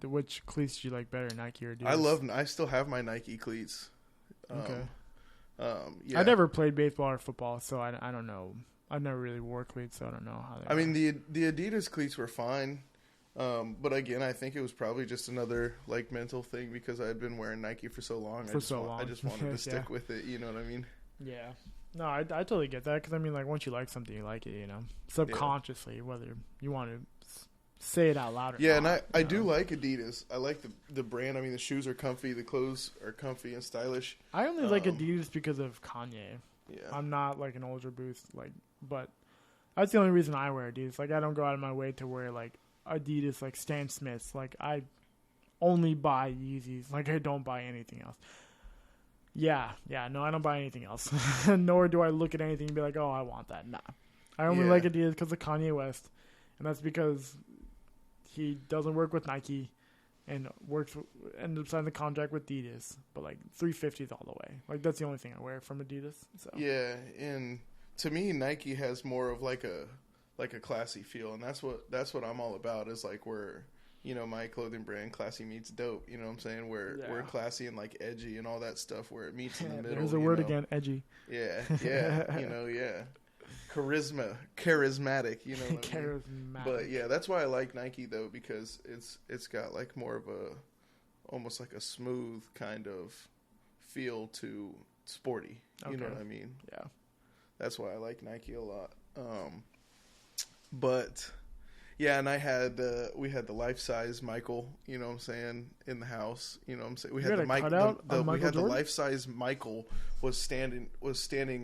Which cleats did you like better, Nike or Adidas? I still have my Nike cleats. Okay. Yeah. I never played baseball or football, so I don't know. I never really wore cleats, so I don't know how they I mean, the Adidas cleats were fine. But again, I think it was probably just another like mental thing because I had been wearing Nike for so long. I just wanted to stick with it. You know what I mean? Yeah. No, I totally get that because I mean, like once you like something, you like it. Subconsciously, whether you want to say it out loud or not. And I do like Adidas. I like the brand. I mean, the shoes are comfy, the clothes are comfy and stylish. I only like Adidas because of Kanye. Yeah. I'm not like an Ultra Boost, but that's the only reason I wear Adidas. Like, I don't go out of my way to wear like Adidas, like Stan Smiths. Like, I only buy Yeezys. Like, I don't buy anything else. Yeah, no, I don't buy anything else. Nor do I look at anything and be like, oh, I want that. Nah. I only like Adidas because of Kanye West. And that's because he doesn't work with Nike and ends up signing the contract with Adidas. But, like, 350s all the way. Like, that's the only thing I wear from Adidas. So. Yeah, and to me, Nike has more of, like a classy feel. And that's what I'm all about is, like, where... my clothing brand, Classy Meets Dope, you know what I'm saying? Where we're classy and, like, edgy and all that stuff, where it meets in the middle. There's a word again, edgy. Yeah. Charismatic, you know what Charismatic. I mean? But, yeah, that's why I like Nike, though, because it's got, like, more of almost like a smooth kind of feel to sporty. You know what I mean? Yeah. That's why I like Nike a lot. But... yeah, and we had the life-size Michael, you know what I'm saying, in the house. You know what I'm saying? We had the life-size Michael was standing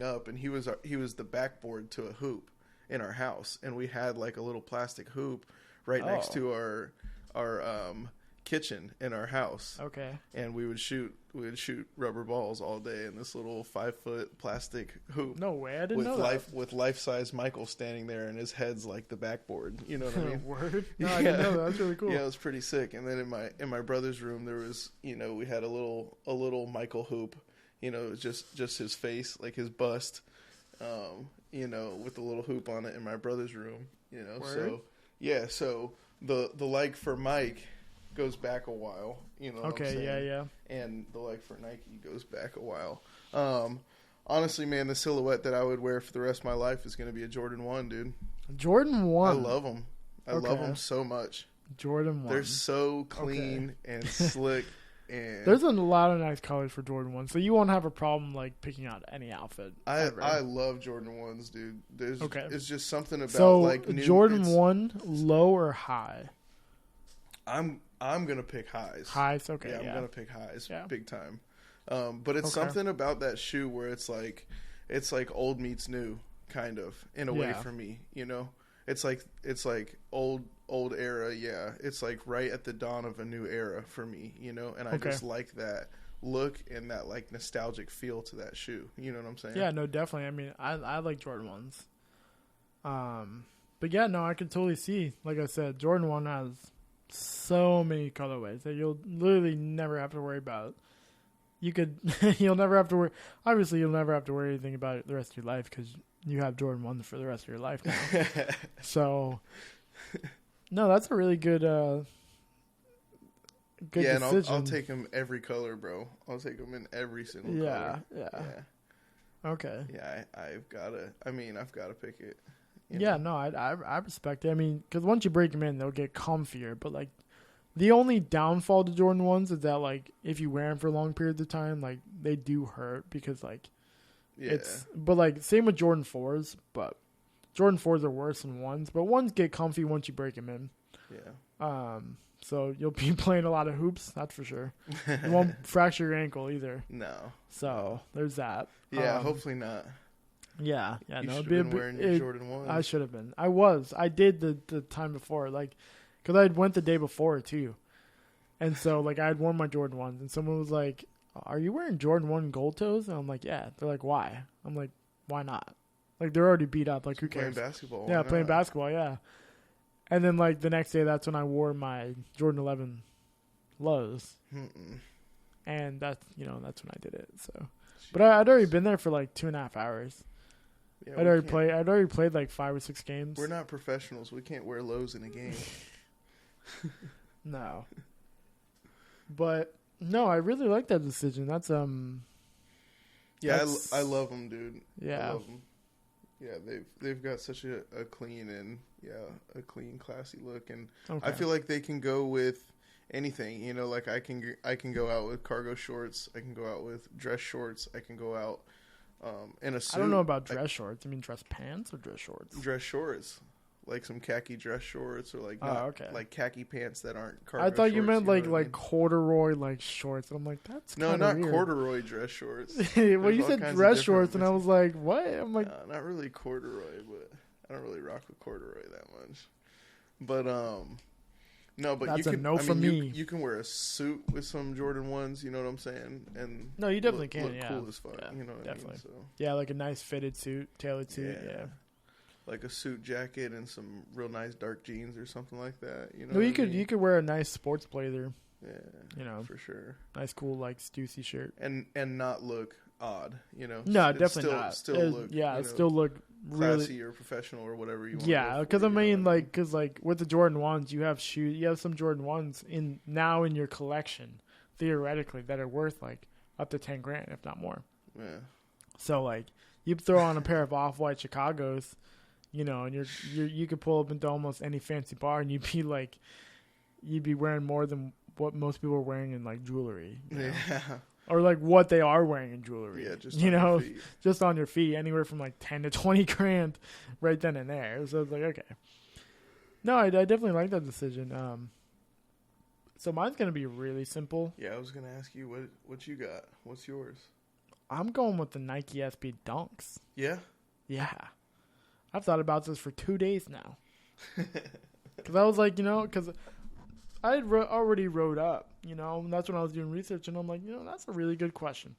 up, and he was the backboard to a hoop in our house, and we had like a little plastic hoop right next to our kitchen in our house. Okay. And we would shoot rubber balls all day in this little 5-foot plastic hoop. No way, I didn't know that. With life-size Michael standing there and his head's like the backboard. You know what I mean? Word? No, I didn't know that. That's really cool. Yeah, it was pretty sick. And then in my brother's room there was, we had a little Michael hoop. Just his face, like his bust. With the little hoop on it in my brother's room. Word? So yeah, so the leg for Mike goes back a while, what I'm saying? Yeah. And the leg for Nike goes back a while. Honestly, man, the silhouette that I would wear for the rest of my life is going to be a Jordan 1, dude. Jordan 1? I love them. I love them so much. Jordan 1. They're so clean and slick. And there's a lot of nice colors for Jordan 1, so you won't have a problem, like, picking out any outfit. I love Jordan 1s, dude. It's just something about, new... Jordan 1, low or high? I'm gonna pick highs. Highs, okay. Yeah, I'm gonna pick highs, big time. But it's something about that shoe where it's like old meets new, kind of in a way for me. It's like old era. Yeah, it's like right at the dawn of a new era for me. And I just like that look and that like nostalgic feel to that shoe. You know what I'm saying? Yeah, no, definitely. I mean, I like Jordan 1s. But yeah, no, I can totally see. Like I said, Jordan 1 has so many colorways that you'll literally never have to worry about. You'll never have to worry. Obviously, you'll never have to worry anything about it the rest of your life because you have Jordan 1s for the rest of your life now. So, no, that's a really good decision. And I'll take them every color, bro. I'll take them in every single color. Yeah. Okay. Yeah, I've got to pick it. Yeah, no, I respect it. I mean, because once you break them in, they'll get comfier. But, like, the only downfall to Jordan 1s is that, like, if you wear them for long periods of time, like, they do hurt because, like, but, like, same with Jordan 4s. But Jordan 4s are worse than 1s. But 1s get comfy once you break them in. Yeah. So you'll be playing a lot of hoops, that's for sure. You won't fracture your ankle either. No. So there's that. Yeah, hopefully not. Yeah. You should have been wearing your Jordan 1s. I should have been. I was. I did the time before, like, because I went the day before too, and so like I had worn my Jordan 1s, and someone was like, "Are you wearing Jordan 1 gold toes?" And I'm like, "Yeah." They're like, "Why?" I'm like, "Why not?" Like they're already beat up. Like who cares? Playing basketball. Yeah, playing basketball. Yeah. And then like the next day, that's when I wore my Jordan 11 lows, and that's that's when I did it. So, jeez. But I'd already been there for like 2.5 hours. Yeah, I'd already played like 5 or 6 games. We're not professionals. We can't wear lows in a game. No. But no, I really like that decision. That's Yeah, I love them, dude. Yeah. I love them. Yeah, they've got such a clean and a clean, classy look, and I feel like they can go with anything. You know, like I can go out with cargo shorts. I can go out with dress shorts. I can go out in a suit. I don't know about dress shorts. You mean dress pants or dress shorts? Dress shorts, like some khaki dress shorts, or like like khaki pants that aren't cargo. I thought shorts, you meant like corduroy like shorts. I'm like, that's no, not weird. Corduroy dress shorts. Well, you said dress shorts, and I was like, what? I'm like, not really corduroy, but I don't really rock with corduroy that much. But no, but that's you can. A no for me. You can wear a suit with some Jordan 1s. You know what I'm saying? And no, you definitely can. Look yeah, cool as fuck. Yeah, you know what definitely. I mean? So. Yeah, like a nice fitted suit, tailored suit. Yeah. Like a suit jacket and some real nice dark jeans or something like that. You know. No, you could wear a nice sports blazer. Yeah. You know, for sure. Nice, cool, like Stussy shirt. And not look odd. You know. No, definitely not. Still look. Yeah, still look really classy or professional or whatever you want. Yeah, because I mean, because with the Jordan 1s, you have some Jordan 1s in your collection, theoretically, that are worth like up to $10,000, if not more. Yeah. So like, you throw on a pair of off-white Chicagos, and you could pull up into almost any fancy bar, and you'd be wearing more than what most people are wearing in like jewelry. Yeah. Or like what they are wearing in jewelry. Yeah, just on your feet. Just on your feet, anywhere from like 10 to 20 grand, right then and there. So it's like, okay. No, I definitely like that decision. So mine's gonna be really simple. Yeah, I was gonna ask you what you got. What's yours? I'm going with the Nike SB Dunks. Yeah. Yeah. I've thought about this for 2 days now. Because I was like, because I had already wrote up, and that's when I was doing research, and I'm like, that's a really good question.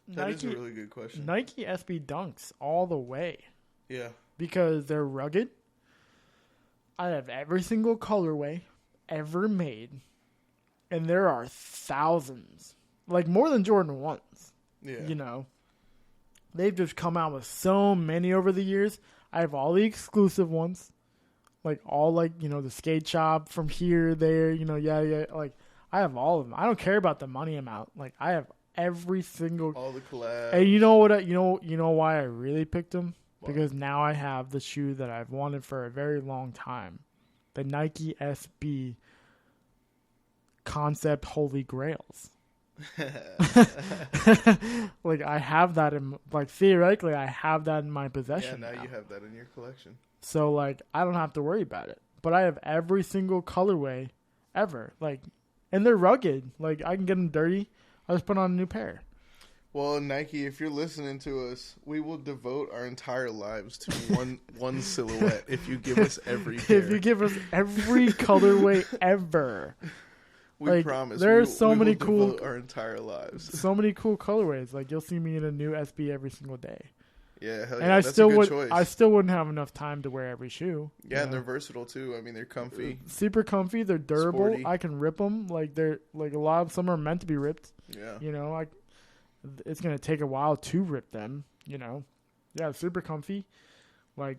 That is a really good question. Nike SB Dunks all the way. Yeah. Because they're rugged. I have every single colorway ever made, and there are thousands, like more than Jordan 1s. Yeah. They've just come out with so many over the years. I have all the exclusive ones. Like all the skate shop from here, there, yeah. Like I have all of them. I don't care about the money amount. Like I have every single. All the collabs. And you know what? You know why I really picked them? Wow. Because now I have the shoe that I've wanted for a very long time, the Nike SB Concept Holy Grails. Like I have that theoretically I have that in my possession. Yeah, now you have that in your collection. So like I don't have to worry about it. But I have every single colorway ever. Like, and they're rugged. Like I can get them dirty. I just put on a new pair. Well, Nike, if you're listening to us, we will devote our entire lives to one silhouette if you give us every pair. If you give us every colorway ever. We promise. There are so many cool. Our entire lives. So many cool colorways. Like you'll see me in a new SB every single day. Yeah, hell yeah. And I still wouldn't have enough time to wear every shoe. Yeah, and they're versatile too. I mean, they're comfy. Super comfy. They're durable. Sporty. I can rip them. Like they're like a lot of some are meant to be ripped. Yeah. It's gonna take a while to rip them. Yeah, super comfy. Like,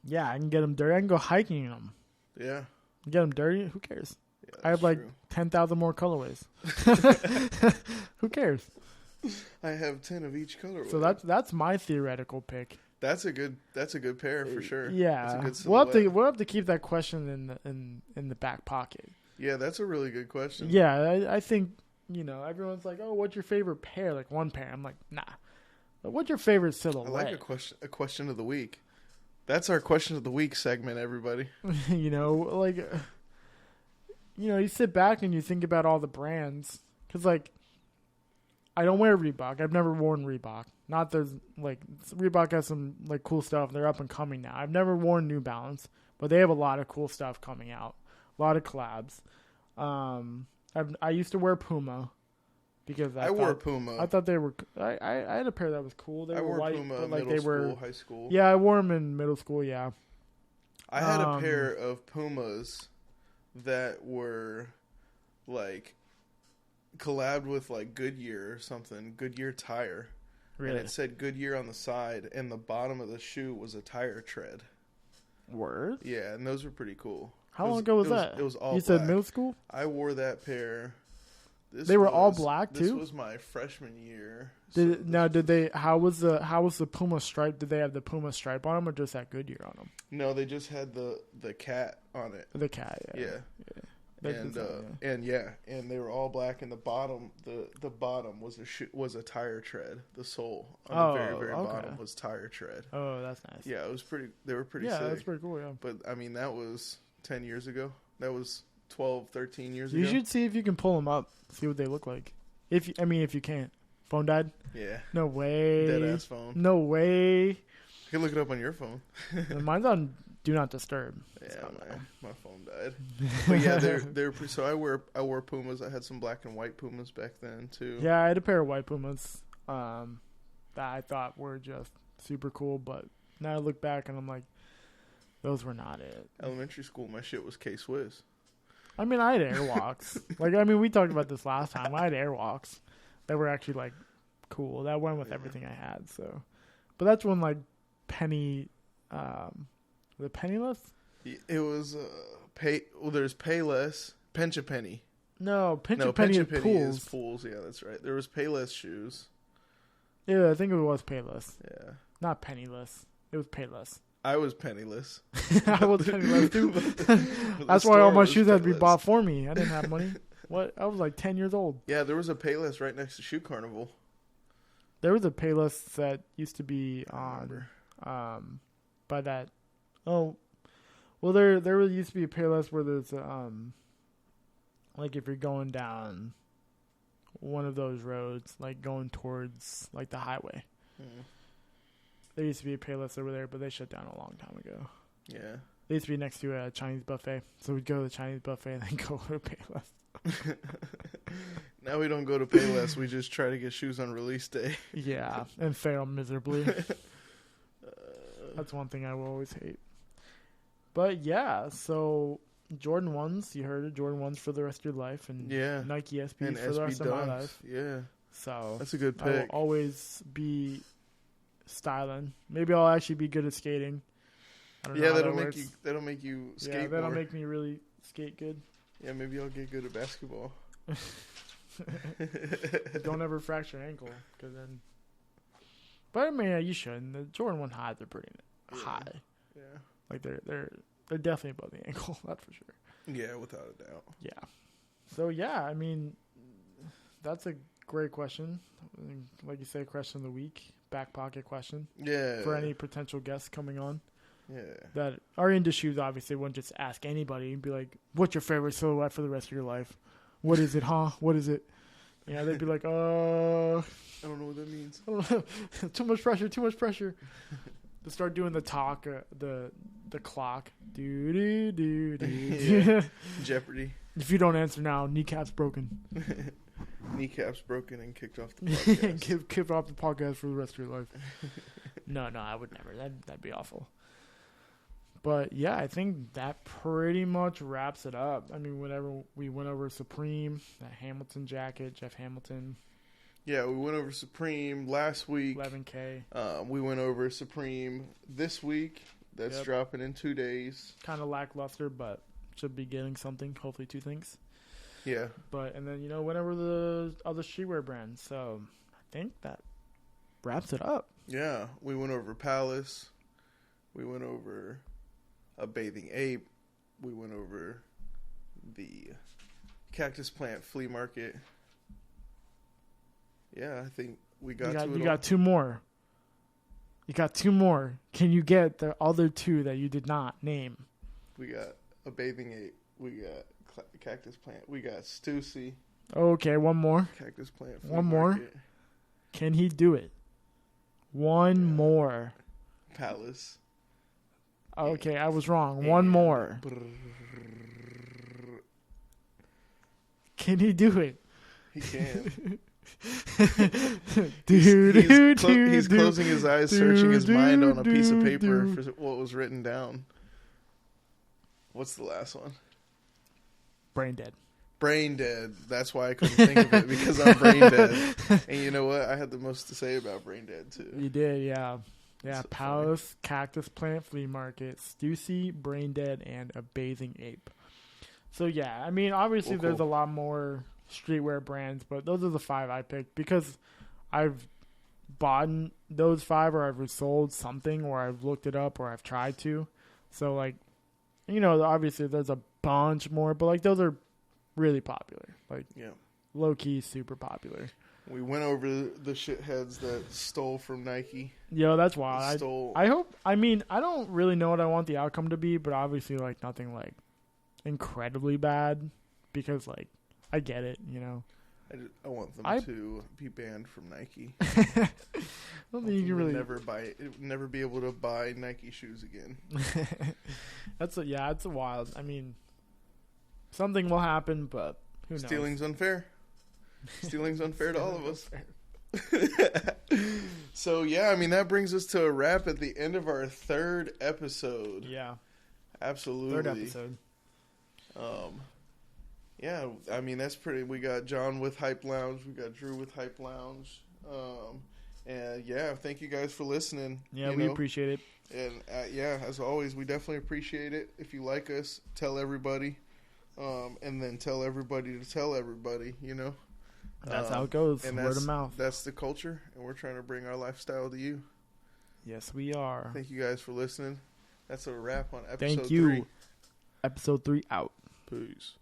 yeah, I can get them dirty. I can go hiking in them. Yeah. Get them dirty. Who cares? Yeah, I have like 10,000 more colorways. Who cares? I have 10 of each colorway. So that's my theoretical pick. That's a good pair for sure. Yeah, that's a good silhouette. we'll have to keep that question in the back pocket. Yeah, that's a really good question. Yeah, I think everyone's like, oh, what's your favorite pair? Like one pair. I'm like, nah. But what's your favorite silhouette? I like a question of the week. That's our question of the week segment, everybody. You sit back and you think about all the brands. Because, I don't wear Reebok. I've never worn Reebok. Not there's like Reebok has some like cool stuff. They're up and coming now. I've never worn New Balance, but they have a lot of cool stuff coming out. A lot of collabs. I used to wear Puma because I wore Puma. I thought they were. I had a pair that was cool. They were white, Puma but like middle they were school, high school. Yeah, I wore them in middle school. Yeah. I had a pair of Pumas that were like collabed with like Goodyear or something, Goodyear tire. Really? And it said Goodyear on the side, and the bottom of the shoe was a tire tread. Word? Yeah, and those were pretty cool. How long ago was that? It was all You black. said middle school? I wore that pair. They were all black too? This was my freshman year. How was the Puma stripe? Did they have the Puma stripe on them or just that Goodyear on them? No, they just had the cat on it. The cat, yeah. And they were all black, and the bottom was a tire tread. The sole on the very bottom was tire tread. Oh, that's nice. Yeah, it was pretty. They were pretty sick. Yeah, that's pretty cool. Yeah, but I mean that was 10 years ago. That was 12, 13 years ago. You should see if you can pull them up, see what they look like. If you can't, phone died. Yeah. No way. Dead ass phone. No way. You can look it up on your phone. Mine's on Do Not Disturb. Yeah, my phone died. But yeah, they're so I wore Pumas. I had some black and white Pumas back then too. Yeah, I had a pair of white Pumas that I thought were just super cool, but now I look back and I'm like, those were not it. Elementary school, my shit was K-Swiss. I mean, I had Airwalks. We talked about this last time. I had Airwalks that were actually like cool. That went with everything I had. So, but that's when like Penny, the Penniless. It was pay. Well, there's Payless, Pinch a Penny. No, Pinch a Penny is Pools. Yeah, that's right. There was Payless shoes. Yeah, I think it was Payless. Yeah, not Penniless. It was Payless. I was penniless. I was penniless too. That's why all my shoes had to be bought for me. I didn't have money. What? I was like 10 years old. Yeah, there was a Payless right next to Shoe Carnival. There was a Payless that used to be on by that. Oh, well, there used to be a Payless where there's like if you're going down one of those roads, like going towards like the highway. There used to be a Payless over there, but they shut down a long time ago. Yeah. They used to be next to a Chinese buffet. So we'd go to the Chinese buffet and then go to Payless. Now we don't go to Payless. We just try to get shoes on release day. Yeah, and fail miserably. That's one thing I will always hate. But yeah, so Jordan 1s, you heard it, Jordan 1s for the rest of your life. And Nike SBs for the rest of my life. Yeah. So that's a good pick. I will always be styling. Maybe I'll actually be good at skating. I don't know that'll make you skate. Yeah, that'll make me really skate good. Yeah, maybe I'll get good at basketball. Don't ever fracture an ankle, because then. But I mean, you shouldn't. The Jordan 1 highs are pretty high. Yeah, like they're definitely above the ankle. That's for sure. Yeah, without a doubt. Yeah. So yeah, I mean, that's a great question. Like you say, question of the week. Back pocket question. Yeah. For any potential guests coming on. Yeah. That are into shoes, obviously, wouldn't just ask anybody and be like, what's your favorite silhouette for the rest of your life? What is it, huh? What is it? Yeah, they'd be like, I don't know what that means. I don't know. Too much pressure. To start doing the talk, the clock. Yeah. Jeopardy. If you don't answer now, kneecap's broken. Kneecaps broken and kicked off the podcast. Kicked off the podcast for the rest of your life. No, I would never. That'd be awful. But yeah, I think that pretty much wraps it up. I mean, whenever we went over Supreme, that Hamilton jacket, Jeff Hamilton. Yeah, we went over Supreme last week. 11K. We went over Supreme this week. That's dropping in 2 days. Kind of lackluster, but should be getting something. Hopefully 2 things. Yeah. And then, whenever the other streetwear brands. So, I think that wraps it up. Yeah. We went over Palace. We went over a Bathing Ape. We went over the Cactus Plant Flea Market. Yeah, I think we got to it. You got 2 more. You got 2 more. Can you get the other 2 that you did not name? We got a Bathing Ape. We got Cactus Plant. We got Stussy. Okay, one more. Cactus Plant. One more. Can he do it? One more. Palace. Okay, I was wrong. One more. Can he do it? He can. He's closing his eyes, searching his mind on a piece of paper for what was written down. What's the last one? Brain dead. Brain dead. That's why I couldn't think of it, because I'm brain dead. And you know what? I had the most to say about brain dead too. You did, yeah. Yeah, So Palace, funny. Cactus Plant Flea Market, Stussy, Brain Dead, and a Bathing Ape. So yeah, I mean, obviously there's a lot more streetwear brands, but those are the 5 I picked because I've bought those 5, or I've sold something, or I've looked it up, or I've tried to. So like, you know, obviously there's a bunch more, but like those are really popular. Like, yeah, low key, super popular. We went over the shitheads that stole from Nike. Yo, that's wild. I hope. I mean, I don't really know what I want the outcome to be, but obviously, like nothing like incredibly bad, because like I get it, you know. I want them to be banned from Nike. I don't think you can really never be able to buy Nike shoes again. It's a wild. I mean, something will happen, but who knows? Stealing's unfair. Stealing's unfair to all of us. So yeah, I mean that brings us to a wrap at the end of our 3rd episode. Yeah, absolutely. 3rd episode. Yeah, I mean that's pretty. We got John with Hype Lounge. We got Drew with Hype Lounge. And yeah, thank you guys for listening. Yeah, we appreciate it. And yeah, as always, we definitely appreciate it. If you like us, tell everybody, and then tell everybody to tell everybody. You know. That's how it goes. And word of mouth. That's the culture, and we're trying to bring our lifestyle to you. Yes, we are. Thank you guys for listening. That's a wrap on episode 3. Thank you. Episode 3 out. Peace.